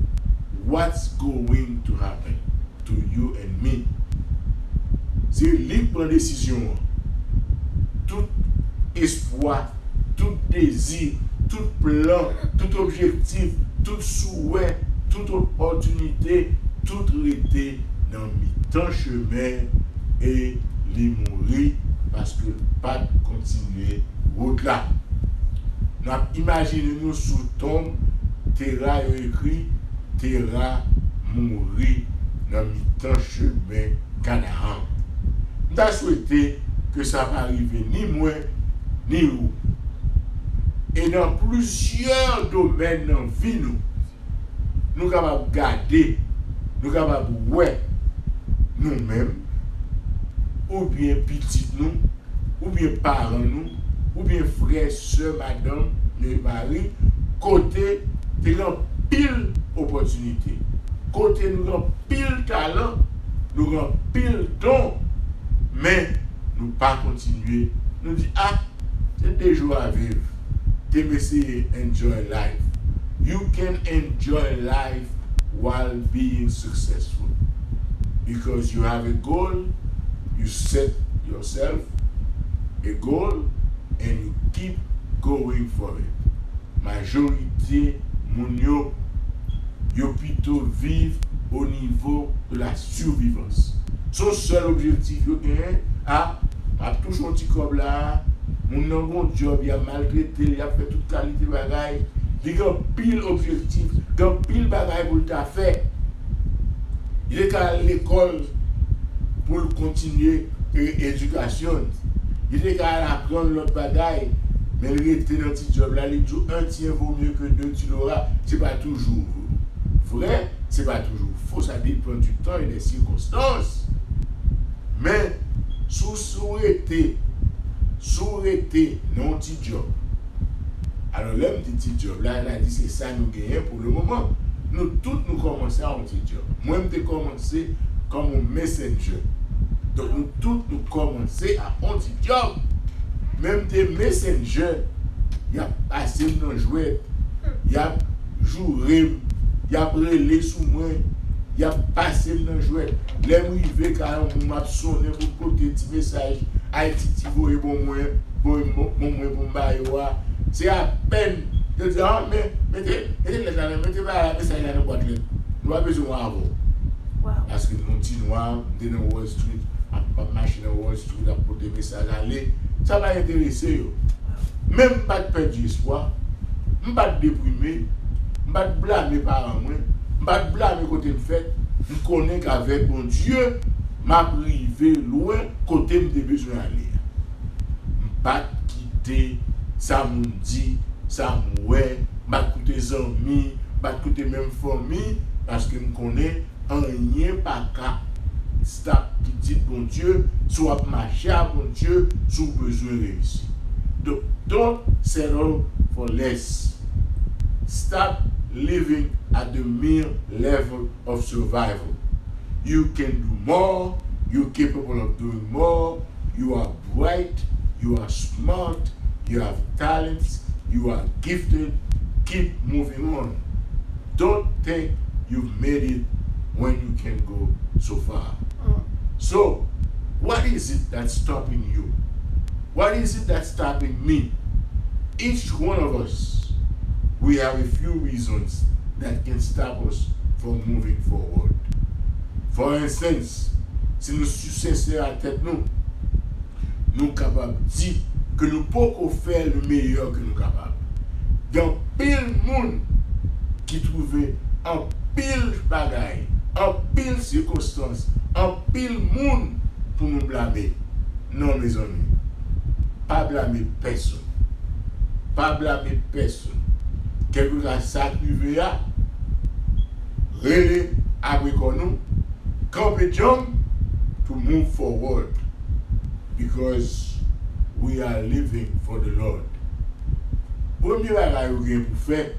What's going to happen to you and me? C'est lui qui prend décision. Tout espoir, tout désir, tout plan, tout objectif, tout souhait, toute opportunité, tout été dans mi-temps chemin et les mourir parce que pas continuer route là. Imaginez-nous sous tombe, Terra écrit, Terra mourir dans mi-temps chemin Canaan. Nous avons souhaité que ça va arriver ni moi ni vous. Et dans plusieurs domaines dans la vie, nous sommes capables de garder, nous sommes capables de voir nous-mêmes, ou bien petits nous, ou bien parents nous, ou bien frères, soeurs, madame, les maris, côté de nos pile opportunités, côté nous avons pile talent, nous avons pile don, mais nous pas continuer. Nous disons, ah, c'est des jours à vivre. Tu peux essayer enjoy life. You can enjoy life while being successful. Because you have a goal, you set yourself a goal, and you keep going for it. Majorité, moun yo plutôt vivent au niveau de la survivance. Son seul objectif, yo gagne, ah, a touché un petit cob là, mon bon job, il a maltraité, il a fait toute qualité de bagaille, il a pile objectif, il a pile bagaille pour le faire. Il est à l'école pour continuer l'éducation. Il est à apprendre l'autre bagaille, mais il était dans ce job là, il dit un tien vaut mieux que deux, tu l'auras. Ce n'est pas toujours vrai, ce n'est pas toujours faux, ça dépend du temps et des circonstances. Mais sous-souhaité dans un petit job. Alors l'homme dit petit job là, il a dit c'est ça nous gagnons pour le moment. Nous tous nous commençons à un petit job. Moi je commencé comme un messenger. Donc nous tous nous commençons à un petit job. Même des messengers, il y a passé dans le jouet, il y a joué, il y a brûlé sous moi, il y a passé dans le jouet. Les arrivés quand on m'a sonné pour côté petit message, Haïti Tivo et bon moi, c'est à peine de dire ah mais mettez pas la message dans la boîte. Nous avons besoin avant. Parce que nous petits noirs, dans Wall Street, à machine à Wall Street, à porter des messages aller, ça va intéresser. Même pas de perdre espoir, pas de déprimer, pas de blâmer parents moi, pas de blâmer côté de fait. Je connais qu'avec mon Dieu, m'a privé loin côté me besoin d'aller. Pas quitter ça me dit, ça me ouais, pas écouter les amis, pas écouter même famille parce que me connais en rien pas qu'à stop petit bon Dieu, soit marcher à bon Dieu, sous besoin réussir. Donc don't settle for less. Stop living at the mere level of survival. You can do more, you're capable of doing more, you are bright, you are smart, you have talents, you are gifted, keep moving on. Don't think you've made it when you can go so far. So, what is it that's stopping you? What is it that's stopping me? Each one of us, we have a few reasons that can stop us from moving forward. For instance, si nous sommes sincères à tête nous sommes capables de dire que nous pouvons faire le meilleur que nous sommes capables. Il y a pile de monde qui trouvait un pile bagaille, en pile circonstance, en pile monde pour nous blâmer. Non, mes amis. Pas blâmer personne. Pas blâmer personne. Quelque chose ça qui veut relais avec nous, camper to move forward because we are living for the Lord. Premier bagage que vous pour faire,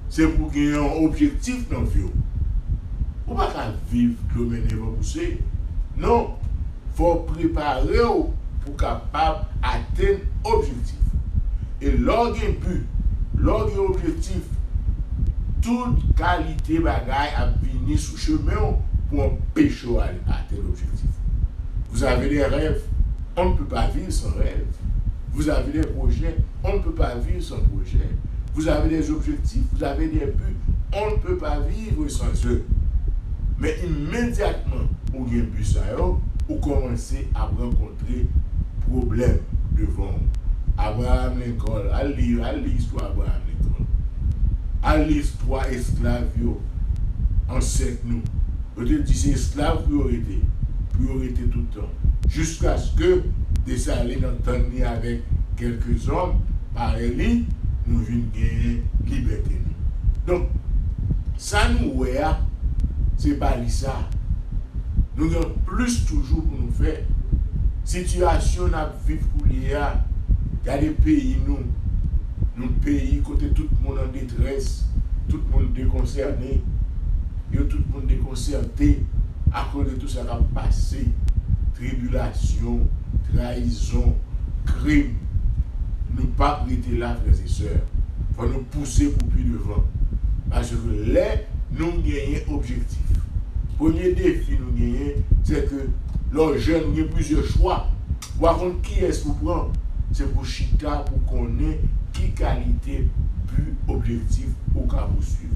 c'est pour gagner un objectif dans la vie. Vous ne pouvez pas vivre comme vous pousser. Non, il faut préparer pour capable atteindre l'objectif. Et lorsqu'il y a un but, lorsqu'il y a un objectif, toute qualité bagaille a venir sous chemin pour empêcher d'atteindre l'objectif. Vous avez des rêves, on ne peut pas vivre sans rêve. Vous avez des projets, on ne peut pas vivre sans projet. Vous avez des objectifs, vous avez des buts, on ne peut pas vivre sans eux. Mais immédiatement, vous avez un but, vous commencez à rencontrer problèmes devant vous. Abraham Lincoln, à lire l'histoire d'Abraham Lincoln. À l'histoire esclave en 5 nous. Vous dites c'est esclave priorité tout le temps. Jusqu'à ce que des salines entendent avec quelques hommes, par lui, nous venons gagner liberté. Donc, ça nous voit, c'est pas ça. Nous avons plus toujours pour nous faire. Situation à vivre pour l'IA. Il y a des pays, nous pays, côté tout le monde en détresse, tout le monde déconcerné, tout le monde déconcerté à cause de tout ça qui a passé. Tribulation, trahison, crime. Nous ne pas prêter là, frères et sœurs. Il faut nous pousser pour plus devant. Parce que là, nous gagnons objectif. Premier défi nous gagnons, c'est que les jeunes, nous avons plusieurs choix. Par contre, qui est-ce pour prendre? C'est pour chita, pour connaître qui qualité, but, objectif, ou qu'à poursuivre.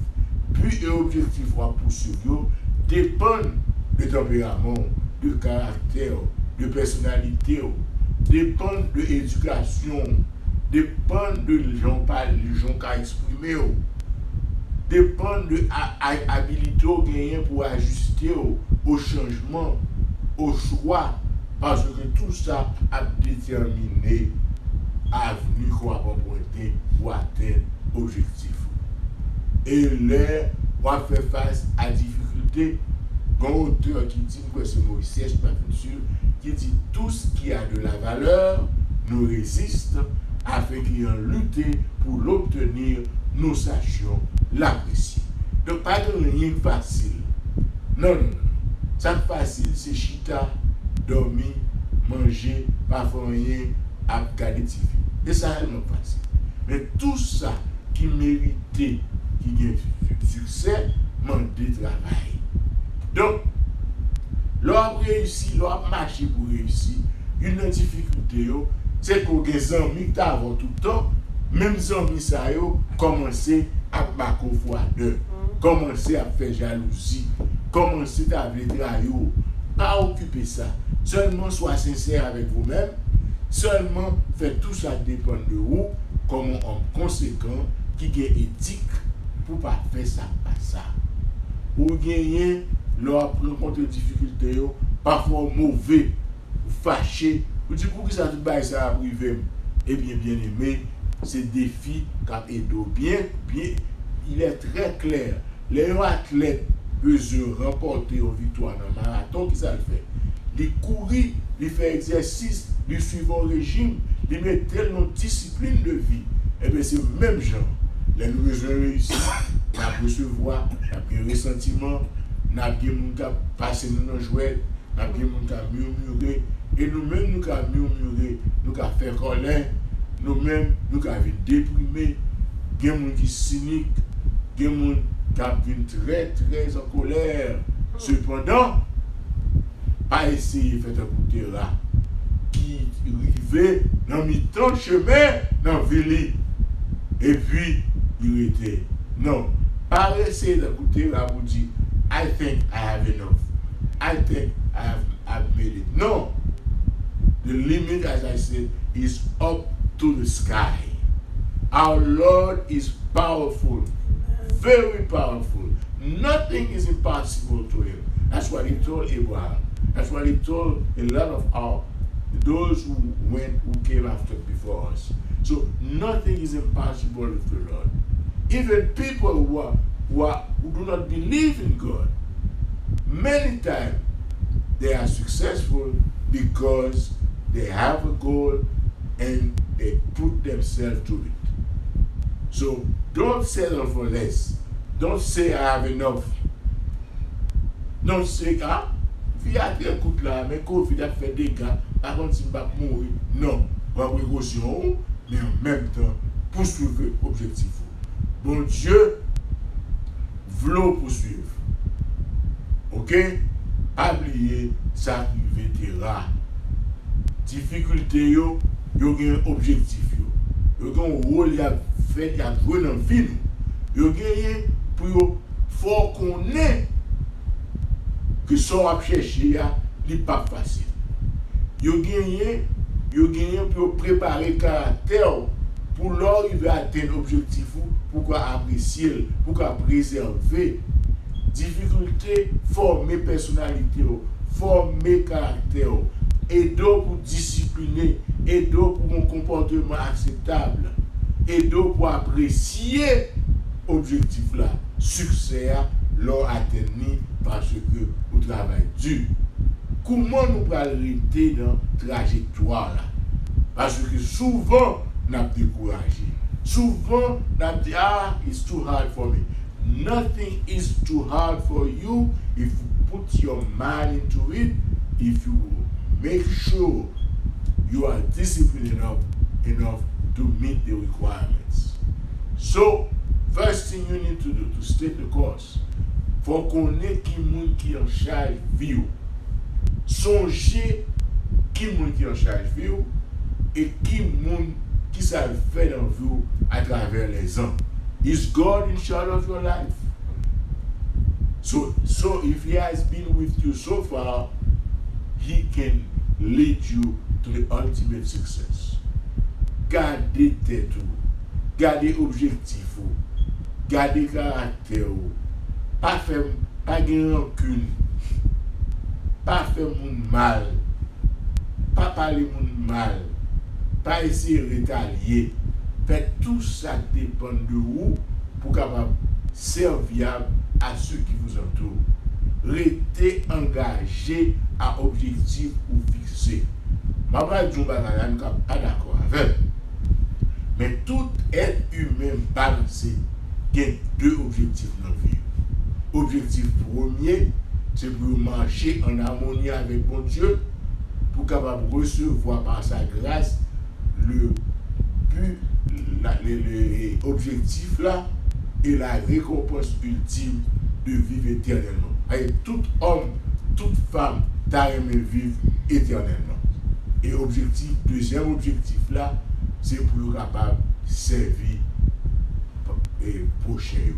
But et objectif pour poursuivre dépendent de tempérament, de caractère, de personnalité, dépendent de l'éducation, dépendent de les gens qui ont exprimé, dépendent de l'habilité gagner pour ajuster au changement, au choix, parce que tout ça a déterminé l'avenir qu'on va emprunter pour atteindre l'objectif. Et là, on va faire face à la difficulté. Un auteur qui dit que c'est Moïse, je ne suis pas sûr, qui dit tout ce qui a de la valeur nous résiste afin qu'ayant lutté pour l'obtenir, nous sachions l'apprécier. Donc, pas de rien facile. Non. Ça facile, c'est chita, dormir, manger, pas faire rien, à regarder TV. Et ça, c'est non facile. Mais tout ça qui méritait, qui gagne succès, manque de travail. Donc, l'on réussit, l'on marché pour réussir. Une difficulté, c'est qu'on a des amis qui avant tout le temps, même les amis ça commencé à marquer au foie d'eux, commencer à faire jalousie, commencer à faire trahir. Pas occuper ça. Seulement sois sincère avec vous-même. Seulement faites tout ça dépend de vous, comme un homme conséquent qui a éthique pour ne pas faire ça, pas ça. Pour gagner, leur rencontre des difficultés, parfois mauvais, fâché. Vous dites pour que ça te ça à privé. Eh bien, bien aimé, ces défis qu'a aidé bien, il est très clair. Les athlètes peuvent remporter une victoire dans le marathon, qui ça le fait? Les courir, les faire exercice, les suivre un régime, les mettre tellement discipline de vie. Eh bien, c'est le même genre. Les nous besoin réussir, nous avons recevoir, nous avons ressentiment, nous avons passé dans nos jouets, nous avons murmurer, et nous-mêmes nous avons murmurer, nous avons fait colère, nous-mêmes nous avons déprimé, il y a des gens qui sont cyniques, il y a des gens qui sont très très en colère. Cependant, pas essayer de faire un coup de terrain qui arrivait dans le temps de chemin dans la ville. Et puis, il était. Non, pas essayer de coup de terrain pour dire I think I have enough. I think I've made it. No. The limit, as I said, is up to the sky. Our Lord is powerful, very powerful. nothing is impossible to him. That's what he told Abraham. That's what he told a lot of those who came after before us. So nothing is impossible with the Lord. Even people who do not believe in God, many times they are successful because they have a goal and they put themselves to it. So don't settle for less. Don't say I have enough. Don't say, vie a très coûte là, mais Covid a fait des dégâts, par contre si je ne vais pas mourir. Non, on va précaution, mais en même temps, poursuivre l'objectif. Bon Dieu, v'l'en poursuivre. Ok? Pas oublier ça qui vétéran. Difficulté, yo a un objectif. Yo a un rôle à faire, à jouer dans la vie. Yo a pour faut qu'on ait que son à chercher n'est pas facile. Yo gagné pour préparer caractère pour l'arriver à atteindre l'objectif, pour apprécier, pour préserver. Difficulté, former personnalité, former caractère, aider pour discipliner, aider pour un comportement acceptable, aider pour apprécier l'objectif là, succès l'on atteint parce que vous travaillez dur. Comment nous pouvons arrêter dans la trajectoire là? Parce que souvent, nous sommes découragés. Souvent, nous sommes dit, it's too hard for me. Nothing is too hard for you if you put your mind into it, if you make sure you are disciplined enough to meet the requirements. So, first thing you need to do to stay the course, faut connaître qui moun qui en charge vie. Songez qui moun qui en charge vie et qui moun qui ça fait dans vous à travers les ans. Is God in charge of your life? So if He has been with you so far, He can lead you to the ultimate success. Gardez tête, gardez objectif, gardez caractère, pas gagner rancune, pas faire moun mal, pas parler moun mal, pas essayer de rétalier. Faites tout ça dépend de vous pour capable servir à ceux qui vous entourent. Restez engagé à objectif ou fixé. Je ne vais pas d'accord avec. Mais tout être humain balancé a deux objectifs dans la vie. Objectif premier, c'est pour marcher en harmonie avec bon Dieu, pour capable recevoir par sa grâce le but. L'objectif là est la récompense ultime de vivre éternellement. Et tout homme, toute femme t'a aimé vivre éternellement. Et deuxième objectif là, c'est pour capable servir et prochain.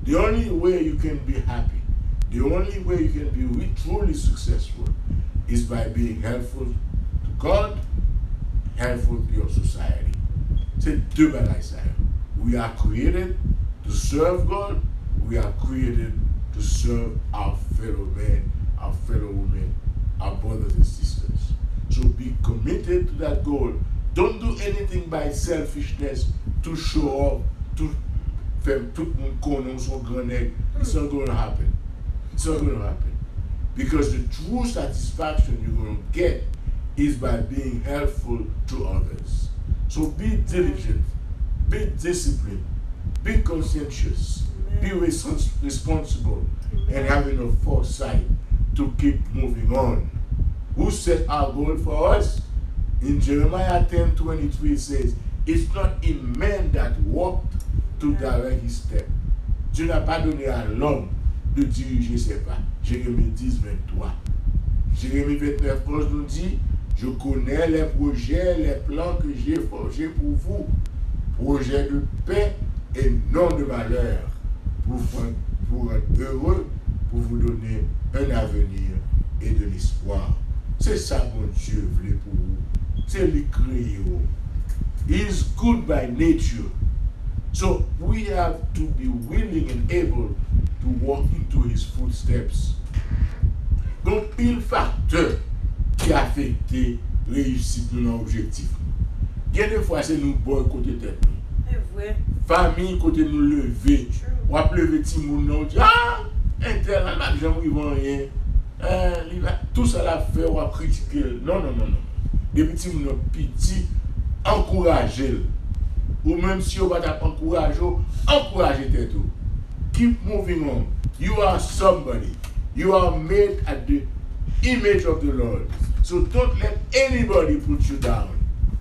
The only way you can be happy, the only way you can be truly successful is by being helpful to God, helpful to your society. C'est deux bagages. We are created to serve God. We are created to serve our fellow men, our fellow women, our brothers and sisters. So be committed to that goal. Don't do anything by selfishness to show off, to faire tout le monde connaît son grand nez. It's not going to happen. It's not going to happen. Because the true satisfaction you're going to get is by being helpful to others. So be diligent, be disciplined, be conscientious, be responsible, and have enough foresight to keep moving on. Who set our goal for us? In Jeremiah 10:23 it says, it's not in man that walked to direct his step. Dieu n'a pas donné à l'homme de diriger ses pas. Jérémie 10:23. Jérémie 29:11 nous dit, je connais les projets, les plans que j'ai forgés pour vous, projets de paix et non de malheur, pour être heureux, pour vous donner un avenir et de l'espoir. C'est ça mon Dieu voulait pour vous. C'est le créé. He is good by nature. So we have to be willing and able to walk into his footsteps. Donc, pile facteur qui affecte réussite de nos objectifs. Il y a des fois, c'est nous bon côté tête. Famille, côté nous lever. Ou à lever petit moun, on dit, ah, intel, là, gens ils vont rien. Tout ça l'a fait, ou à critiquer. Non. Des petits moun petit, encouragez. Ou même si on va t'encourager, encouragez tout. Keep moving on. You are somebody. You are made at the image of the Lord. So don't let anybody put you down.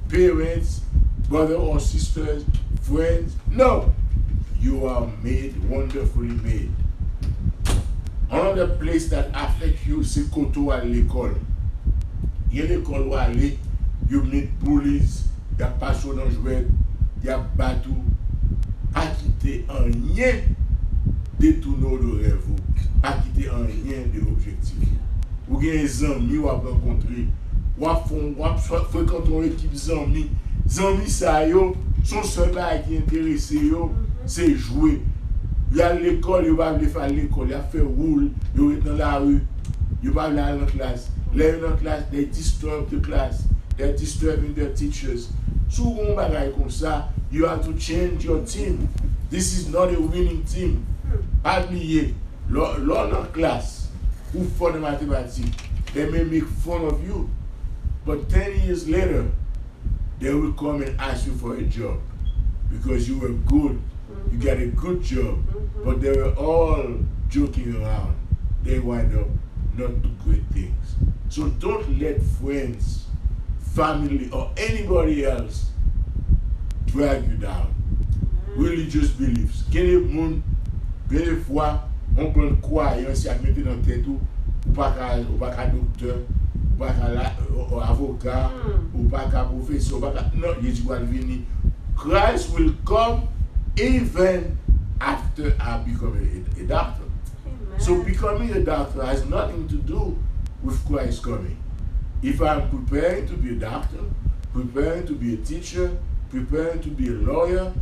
Parents, brothers or sisters, friends. No. You are made, wonderfully made. Another place that affects you, c'est quand tu vas à l'école. Il y a l'école où aller, you meet bullies, il y a passion dans jouet, il y a bateau. Pas quitter un rien détourner de rêve. Pas quitter un rien de l'objectif. Ou bien des amis ou à rencontrer. Ou à fréquenter une équipe d'amis. Amis, ça yo, son seul qui intéresse yo, c'est jouer. Il y a l'école, il va aller faire l'école, il a fait roule, il est dans la rue, il va aller à la classe. Là, dans la classe, they disturb the class, they're disturbing their teachers. Souvent, on va comme ça, you have to change your team. This is not a winning team. Pas oublier, lors dans classe, ou for the mathématiques, they may make fun of you, but 10 years later, they will come and ask you for a job because you were good. You got a good job, but they were all joking around. They wind up not do great things. So don't let friends, family, or anybody else drag you down. Religious beliefs. Quel monde, des fois, on prend une croyance à mettre dans la tête ou pas qu'à docteur, ou pas qu'à avocat, ou pas qu'à professeur, non, Jésus va venir. Christ will come even after I become a doctor. Amen. So becoming a doctor has nothing to do with Christ coming. If I'm preparing to be a doctor, preparing to be a teacher, preparing to be a lawyer,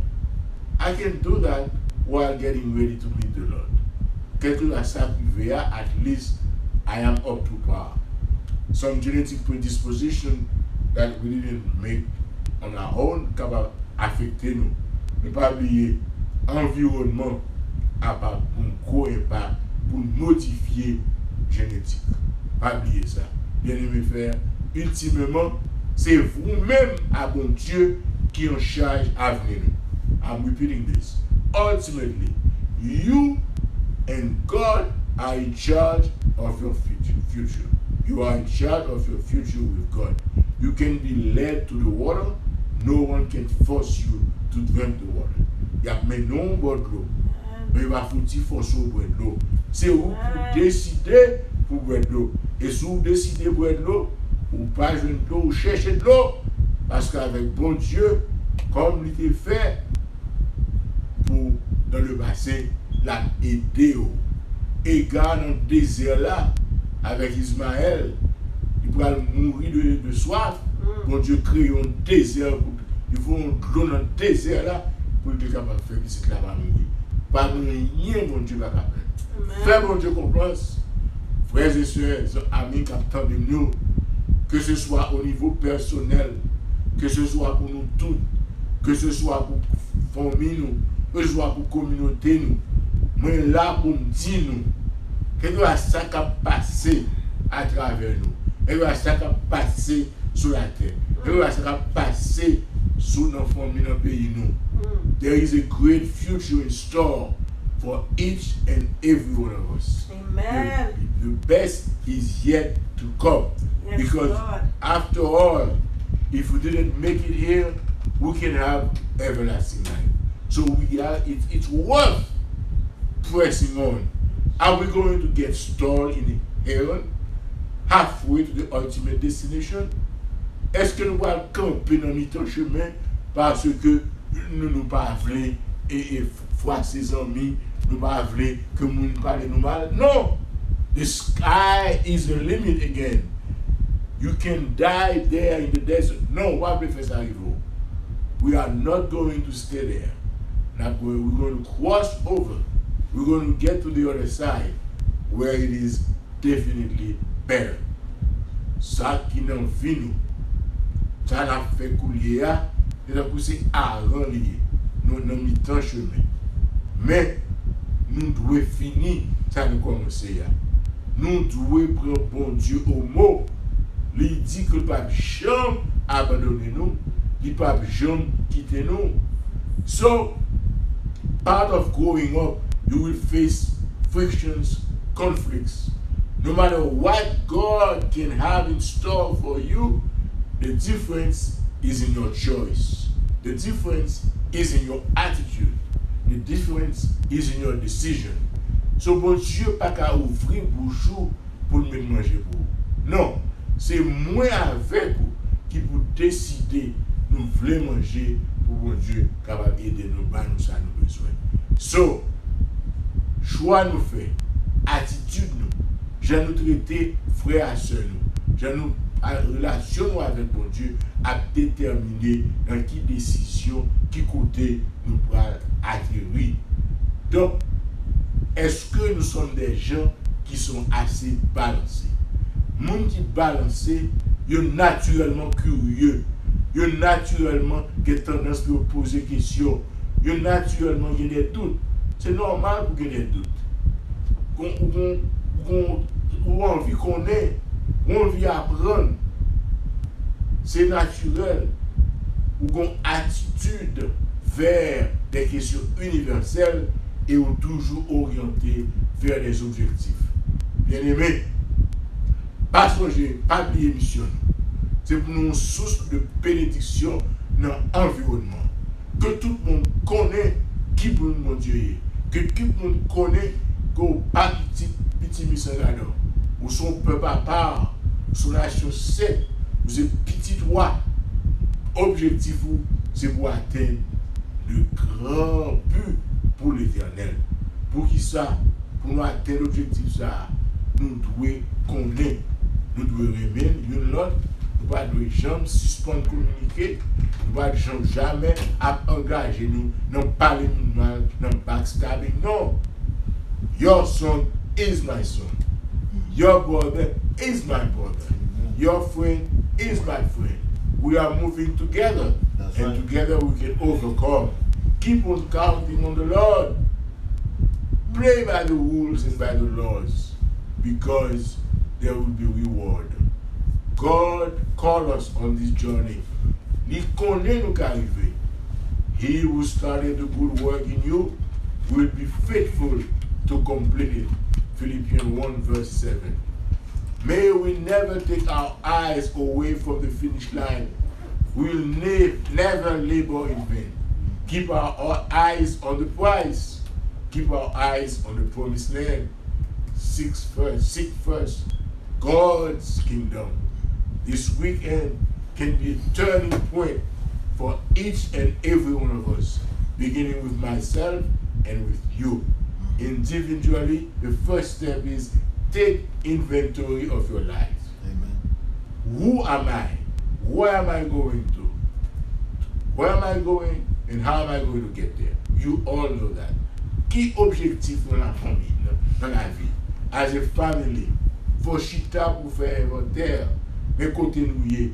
I can do that while getting ready to meet the Lord. Quelque chose à privé, at least I am up to par. Some genetic predisposition that we didn't make on our own capable affecter nous. Ne pas oublier, environnement a pas un gros impact pour modifier génétique. Pas oublier ça. Bien aimé frère, ultimement, c'est vous-même, à bon Dieu, qui en charge à venir. I'm repeating this. Ultimately, you and God are in charge of your future. You are in charge of your future with God. You can be led to the water. No one can force you to drink the water. Il y a maintenant boire de l'eau. Mais il va falloir forcer au boire de l'eau. C'est vous pour décider pour boire de l'eau. Et si vous décidez de boire de l'eau, ou pas jouer de l'eau, ou chercher de l'eau. Parce qu'avec bon Dieu, comme il était fait pour dans le passé, la aider. Et quand dans le désert là, avec Ismaël, il pourra mourir de soif. Bon Dieu crée un désert. Il faut un drone dans le désert là pour être capable de faire que c'est là va mourir. Pas rien, mon Dieu va faire. Fais mon Dieu confiance. Frères et sœurs, amis qui attendent de nous, que ce soit au niveau personnel, que ce soit pour nous tous, que ce soit pour famille nous, que ce soit pour communauté nous. Moi là pour me dire nous, que ça qui a passé à travers nous, et ça qui a passé sur la terre, et ça qui a passé sur nos familles, dans le pays nous. There is a great future in store for each and every one of us. Amen. The best is yet to come. Yes, because Lord. After all, if we didn't make it here, we can have everlasting life. So it's worth pressing on. Are we going to get stalled in heaven, halfway to the ultimate destination? Est-ce que nous allons camper dans notre chemin parce que nous nous parlons et fois ses amis, nous parlons que nous parlons nous mal? Non! The sky is the limit again. You can die there in the desert. No, what if ça arrive? We are not going to stay there. We're going to cross over we're going to get to the other side where it is definitely better. Ça qui n'en vit nous, ça n'a fait couler à, c'est avant lié, nous n'avons mis tant chemin. Mais nous devons finir, ça nous commence là. Nous devons prendre bon Dieu au mot. Il dit que le pape jamais abandonner nous, le pape jamais quitter nous. So, part of growing up, you will face frictions, conflicts. No matter what God can have in store for you, the difference is in your choice. The difference is in your attitude. The difference is in your decision. So, bon Dieu, pas qu'à ouvrir bouchou pour nous manger pour. Non, c'est moi avec vous qui pour décider nous voulons manger pour bon Dieu capable d'aider nous, nous ça nous besoin. So, choix nous fait, attitude nous, je nous traiter frère à soeur nous, je nous relation avec bon Dieu à déterminer dans qui décision, qui côté nous pourra atterrir. Donc, est-ce que nous sommes des gens qui sont assez balancés? Les gens qui balancés, ils sont naturellement curieux, ils ont naturellement tendance à poser des questions, ils ont naturellement des doutes. C'est normal pour qu'il y ait des doutes. Ou envie qu'on ait, ou envie apprendre. C'est naturel. Ou qu'on attitude vers des questions universelles et ou toujours orienté vers les objectifs. Bien aimé, pas songer, pas oublier mission. C'est pour nous une source de bénédiction dans l'environnement. Que tout le monde connaît qui pour mon Dieu. Que tout le monde connaît qu'on pas petit missionnaire. Ou son peuple à part, son nation c'est, vous êtes petit roi. Objectif, c'est pour atteindre le grand but pour l'Éternel. Pour qui ça? Pour nous atteindre l'objectif ça, nous devons connaître, nous devons remettre une l'autre, nous ne devons jamais suspendre communiquer, nous ne devons jamais engager nous, non parler nous mal, non backstabbing, non. Your son is my son. Your brother is my brother. Your friend is my friend. We are moving together. That's and right. Together we can overcome. Keep on counting on the Lord. Play by the rules and by the laws, because there will be reward. God called us on this journey. Il connaît nous qu'arriver. He who started the good work in you will be faithful to complete it. Philippians 1 verse 7. May we never take our eyes away from the finish line. We will never labor in vain. Keep our eyes on the prize. Keep our eyes on the promised land. Seek first God's kingdom. This weekend can be a turning point for each and every one of us, beginning with myself and with you. Individually, the first step is take inventory of your life. Amen. Who am I? Where am I going to? Where am I going and how am I going to get there? You all know that. Qui objectif dans la famille, dans la vie? As a family, faut chita pour faire inventaire. Mais côté nous y est,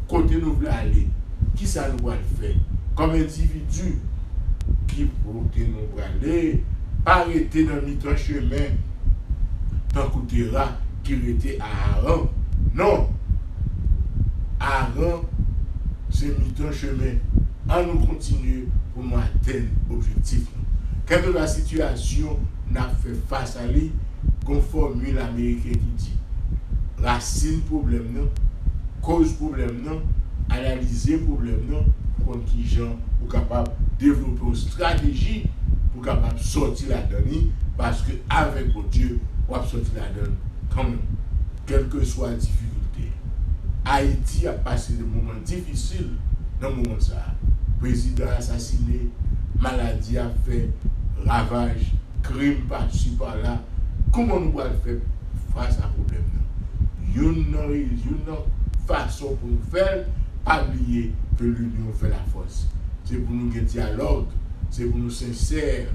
côté nous voulons aller, qui ça nous va le faire? Comme individu, qui côté nous va aller, pas arrêter dans le chemin, tant côté là, qui était à Aaron. Non! Aaron, c'est mi-temps chemin. On nous continue pour nous atteindre l'objectif. Quelle que la situation n'a fait face à lui, qu'on formule américain qui dit racine problème non, cause problème non, analyser problème non, pour qui gens sont capables de développer une stratégie pour capable sortir la donne, parce que avec Dieu, on va sortir la donne quand même, quelle que soit la difficulté. Haïti a passé des moments difficiles dans le moment ça. Président assassiné, maladie a fait ravage, crime par-ci par-là. Comment nous pouvons faire face à ce problème? Une façon pour nous faire, pas oublier que l'union fait la force. C'est pour nous que dialogue, c'est pour nous sincères,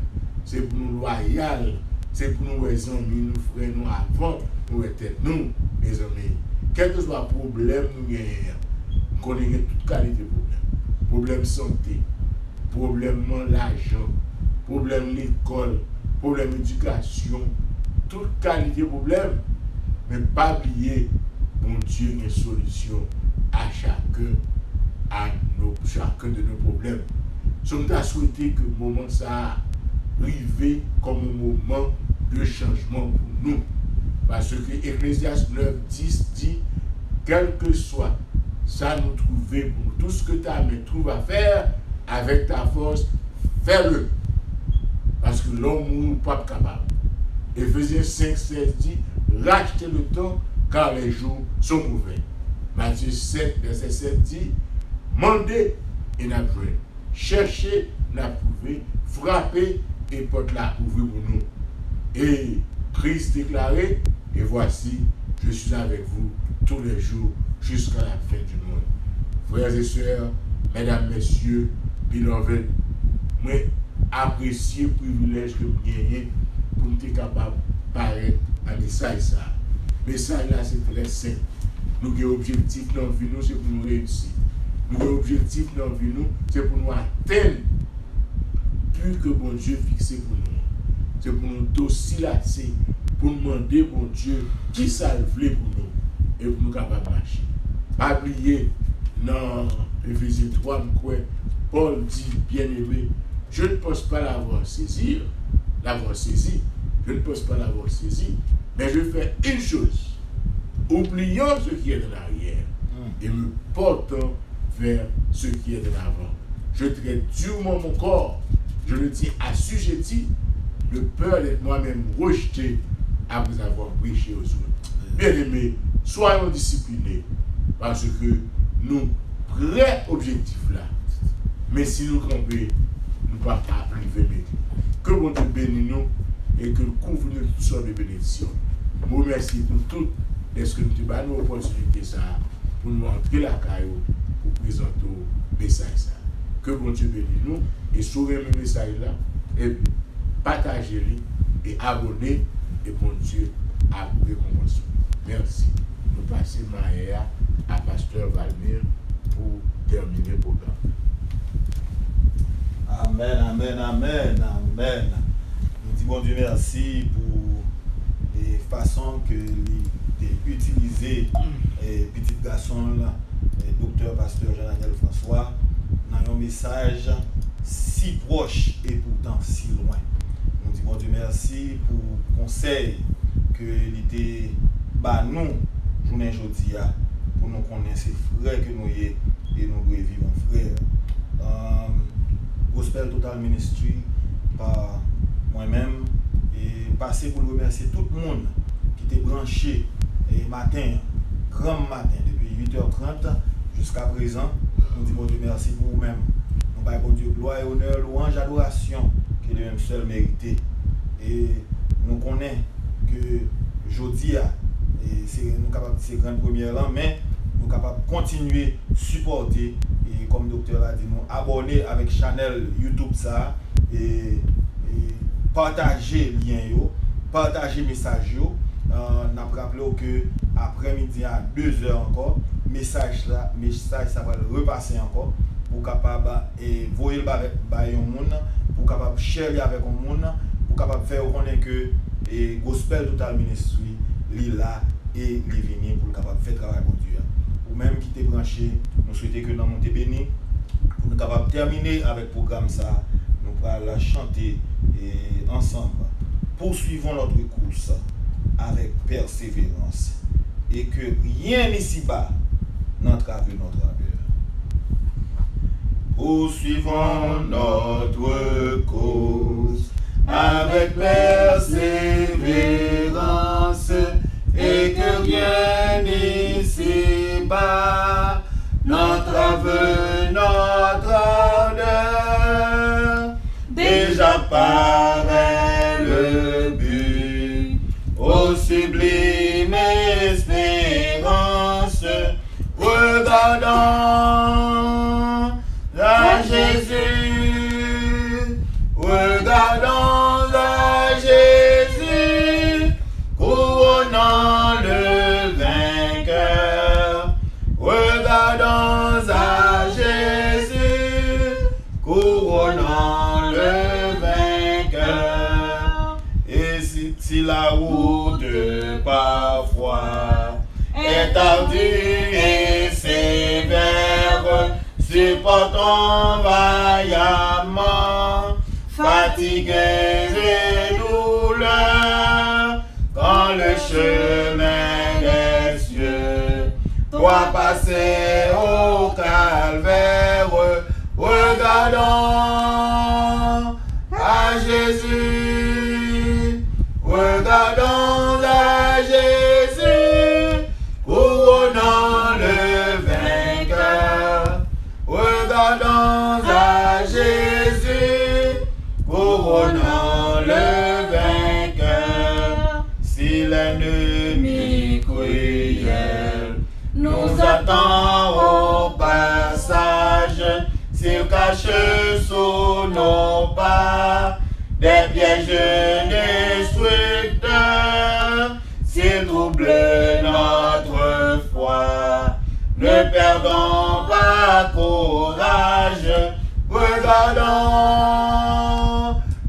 c'est pour nous loyal, c'est pour nous les amis, nous frères, nous avant, nous étions nous, les amis. Quel que soit le problème, nous connaissons toute qualité de problème. Problème santé, problème l'argent, problème l'école, problème éducation, toute qualité de problème. Mais pas oublier, mon Dieu, une solution à chacun de nos problèmes. Nous avons souhaité que le moment ça arrive comme un moment de changement pour nous. Parce que Ecclésiaste 9:10 dit, quel que soit ça nous trouver pour tout ce que ta main trouve à faire, avec ta force, fais-le. Parce que l'homme n'est pas capable. Éphésiens 5:16 dit, rachetez le temps car les jours sont mauvais. Matthieu 7, verset 7 dit, mandez et n'apprenez. Cherchez, n'approuvez, frappez et porte la ouvrir pour nous. Et Christ déclarait, et voici, je suis avec vous tous les jours jusqu'à la fin du monde. Frères et sœurs, mesdames, messieurs, beloved, moi apprécier le privilège que vous gagnez pour être capable de paraître un message ça. Le message là c'est très simple. Nous avons un objectif dans la vie, c'est pour nous réussir. Nous avons un objectif dans la vie, c'est pour nous atteindre plus que bon Dieu fixé pour nous. C'est pour nous docilater, pour nous demander bon Dieu qui ça le voulait pour nous et pour nous capables de marcher. Pas oublier dans Éphésiens 3, Paul dit, bien-aimé, je ne pense pas l'avoir saisi, je ne pense pas l'avoir saisi, mais je fais une chose, oubliant ce qui est de l'arrière et me portant vers ce qui est de l'avant. Je traite durement mon corps, je le tiens assujetti, de peur d'être moi-même rejeté après avoir prêché aux autres. Bien-aimés, soyons disciplinés, parce que nous, vrai objectif là, mais si nous campons, nous ne pouvons pas priver. Que bon Dieu bénisse nous et que nous couvre nous toutes sortes de bénédictions. Je vous remercie pour tout. Est-ce que nous avons une opportunité ça pour nous entrer la caillou pour présenter le message ça. Que bon Dieu bénisse nous et sauver le message là et puis partagez-le et abonnez et bon Dieu a récompensé. Merci. Nous passons Maëa à Pasteur Valmir pour terminer le programme. Amen, amen, amen, amen. Nous disons bon Dieu merci pour les façons que il utilisé petit garçon là, docteur pasteur Jean-Daniel François, dans un message si proche et pourtant si loin. Nous disons bon Dieu merci pour le conseil que était bah nous journée aujourd'hui pour nous connaître ces frères que nous y et nous devons vivre en frère. Gospel Total Ministry par moi-même et passer pour remercier tout le monde qui était branché et matin, grand matin, depuis 8h30 jusqu'à présent. Nous disons bon Dieu merci pour vous-même. Nous disons bon Dieu gloire et honneur, louange, adoration que le même seul mérité. Et nous connaissons que aujourd'hui, nous sommes capables de ces grandes premières là, mais nous sommes capables de continuer à supporter et comme le docteur l'a dit, nous abonner avec Channel YouTube ça et partager lien yo, partager message yo. N'a rappelé que après-midi à 2h encore, message ça va repasser encore pour capable et voyer avec un monde, pour capable share avec un monde, pour capable faire connaître que Gospel Total Ministry li là et li venir pour capable faire travail pour Dieu. Ou même qui t'est branché, nous souhaitons que nous monte béni pour nous capable terminer avec le programme ça, nous allons chanter ensemble. Poursuivons notre course avec persévérance et que rien ici-bas n'entrave notre labeur. Poursuivons notre cause avec persévérance et que rien ici-bas n'entrave notre ardeur. Déjà paraît le but, ô sublime espérance, regardons à Jésus, regardons couronnant le vainqueur. Et si la route parfois est ardue et sévère, supportons vaillamment, fatigués et douleurs, quand le chemin des cieux doit passer au calvaire. Regardons à Jésus, regardons à Jésus, couronnant le vainqueur. Regardons à Jésus, couronnant le vainqueur. Si l'ennemi cruel nous attend au passage, s'il cache sous nos pas des pièges destructeurs, s'il trouble notre foi, ne perdons pas courage. Regardons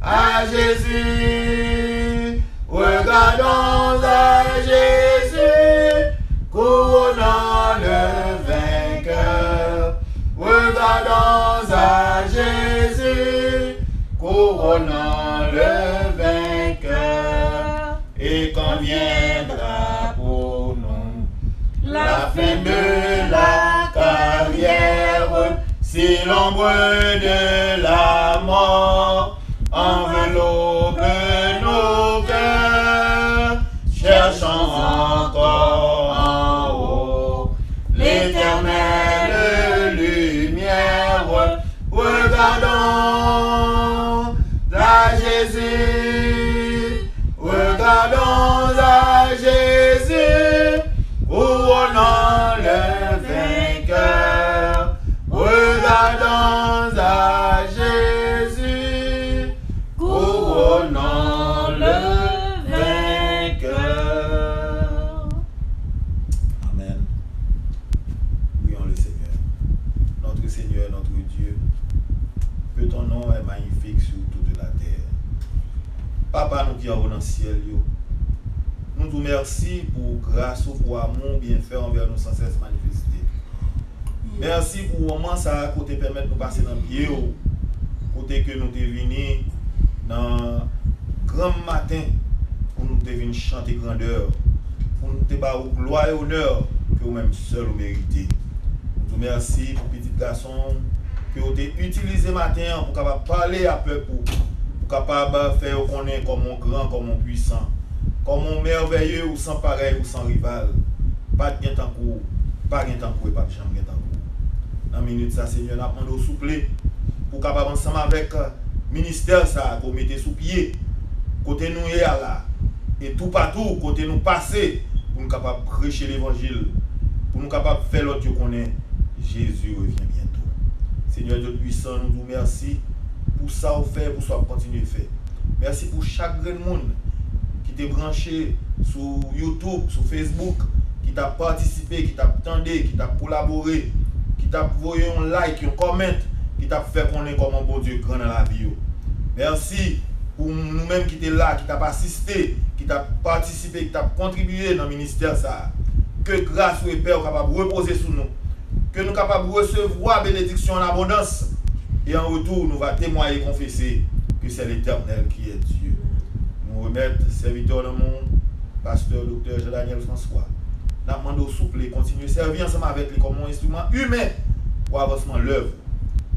à Jésus, regardons à Jésus, couronnant le vainqueur. Regardons à Jésus, couronnant le vainqueur. Et quand viendra pour nous la fin de la carrière, si l'ombre de la mort enveloppe nos cœurs, cherchons encore en haut l'éternelle lumière. Regardons à Jésus, regardons à Jésus, couronnant le vainqueur. Regardons à Jésus, couronnant le vainqueur. Amen. Prions le Seigneur. Notre Seigneur, notre Dieu, que ton nom est magnifique sur toute la terre. Papa, nous qui sommes dans le ciel, nous te remercions pour grâce ou pour amour bienfait envers nous sans cesse manifesté. Merci pour le moment ça côté permettre de passer dans le pied, côté que nous te venus dans grand matin pour nous te venir chanter grandeur, pour nous te battre gloire et honneur que vous-même seul vous méritez. Nous te remercions pour petit garçon que vous avez utilisé matin pour capable parler à peuple, pour capable faire connaître comme un grand, comme un puissant, comme un merveilleux ou sans pareil ou sans rival. Pas de temps court, pas de temps court et pas de chambre de temps court. Dans la minute ça, Seigneur, nous demandons souple pour capable ensemble avec le ministère ça, pour mettre sous pied, côté nous est là, et tout partout, côté nous passer, pour nous capable prêcher l'évangile, pour nous capable faire l'autre qu'on est. Jésus revient bientôt. Seigneur Dieu puissant, nous vous remercions pour ça vous fait, pour ça vous continuez à faire. Merci pour chaque grand monde qui t'a branché sur YouTube, sur Facebook, qui t'a participé, qui t'a attendu, qui t'a collaboré, qui t'a envoyé un like, un comment, qui t'a fait connaître comme un bon Dieu grand dans la vie. Merci pour nous-mêmes qui étaient là, qui t'a assisté, qui t'a participé, qui t'a contribué dans le ministère. Ça. Que grâce et paix soient capables de reposer sur nous. Que nous soyons capables de recevoir bénédiction en abondance. Et en retour, nous allons témoigner et confesser que c'est l'Éternel qui est Dieu. Nous remettons serviteur de mon pasteur, docteur Jean-Daniel François. Nous demandons souple, continuer à servir ensemble avec lui comme un instrument humain pour avancement de l'œuvre.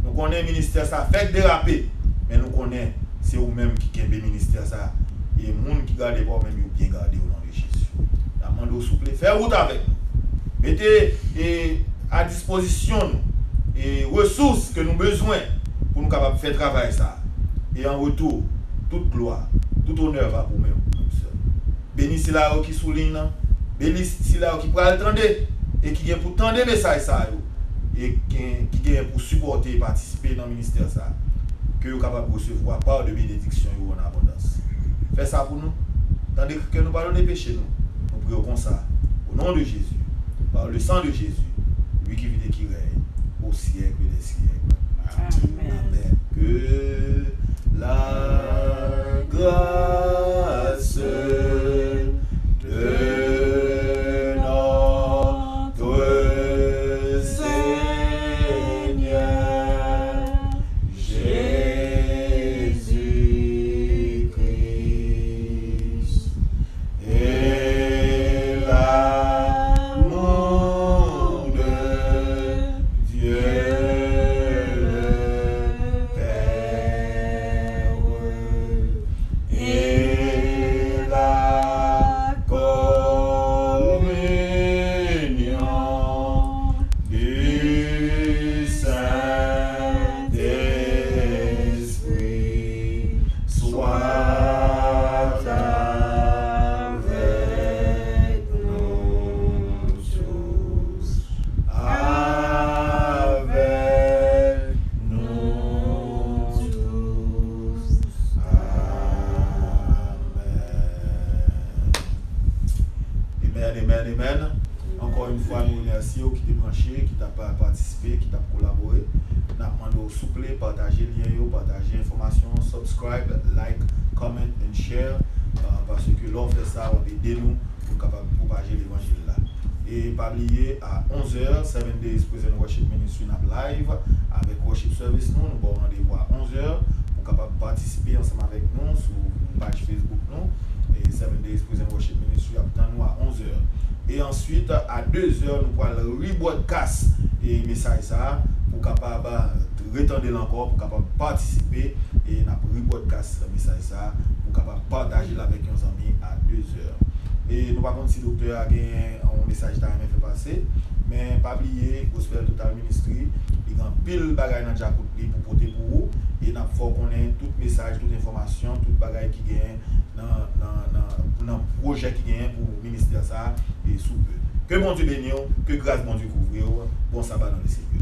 Nous connaissons le ministère, ça fait déraper, mais nous connaissons, c'est vous-même qui avez le ministère. Ça. Et les gens qui gardent pas, même ils bien gardé au nom de Jésus. Nous demandons souple, faire route avec nous. Mettez à disposition et ressources que nous avons besoin pour nous capables de faire travail ça. Et en retour, toute gloire, tout honneur va pour nous. Bénissez là qui souligne, bénissez là qui pourra attendre et qui vient pour tendre message ça et qui vient pour supporter et participer dans le ministère ça. Que vous capable de recevoir par de bénédiction en abondance. Faites ça pour nous. Tandis que nous parlons des péchés nous. Nous prions comme ça. Au nom de Jésus, par le sang de Jésus, lui qui vit et qui règne au siècle des siècles. Amen. Amen. que la grâce de notre Seigneur Jésus-Christ et l'amour de Dieu le Père et la communion du Saint-Esprit soit avec nous tous, avec nous tous. Amen, amen, amen. Encore une fois, nous remercions qui t'est branché, qui t'a participé, qui t'a collaboré. Nous demandons s'il vous plaît, partagez le lien, partagez l'information, subscribe, like, comment and share. Parce que l'on fait ça, on aide nous pour capable propager l'évangile là. Et pas oublier à 11h, 7 Days Praise and Worship Ministry live avec Worship Service. Nous avons rendez-vous à 11h pour capable participer ensemble avec nous sur la page Facebook nous. Et 7 Days Praise and Worship Ministry attend nous à 11h. Et ensuite à 2h nous allons rebroadcast et message ça pour capable retendre encore pour capable participer et nous rebroadcast message ça pour capable partager avec nos amis à 2h. Et nous ne pouvons pas si le docteur a un message qui a fait passer, mais pas oublier Gospel Total Ministry, il y a pile de bagages dans le pour porter pour vous, et nous faut qu'on ait tout message, toute information, tout bagage qui gagne dans le projet qui gagne pour le ministère ça et sous peu. Que bon Dieu bénisse, que grâce bon Dieu couvre, bon sabbat dans le Seigneur.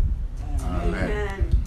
Amen.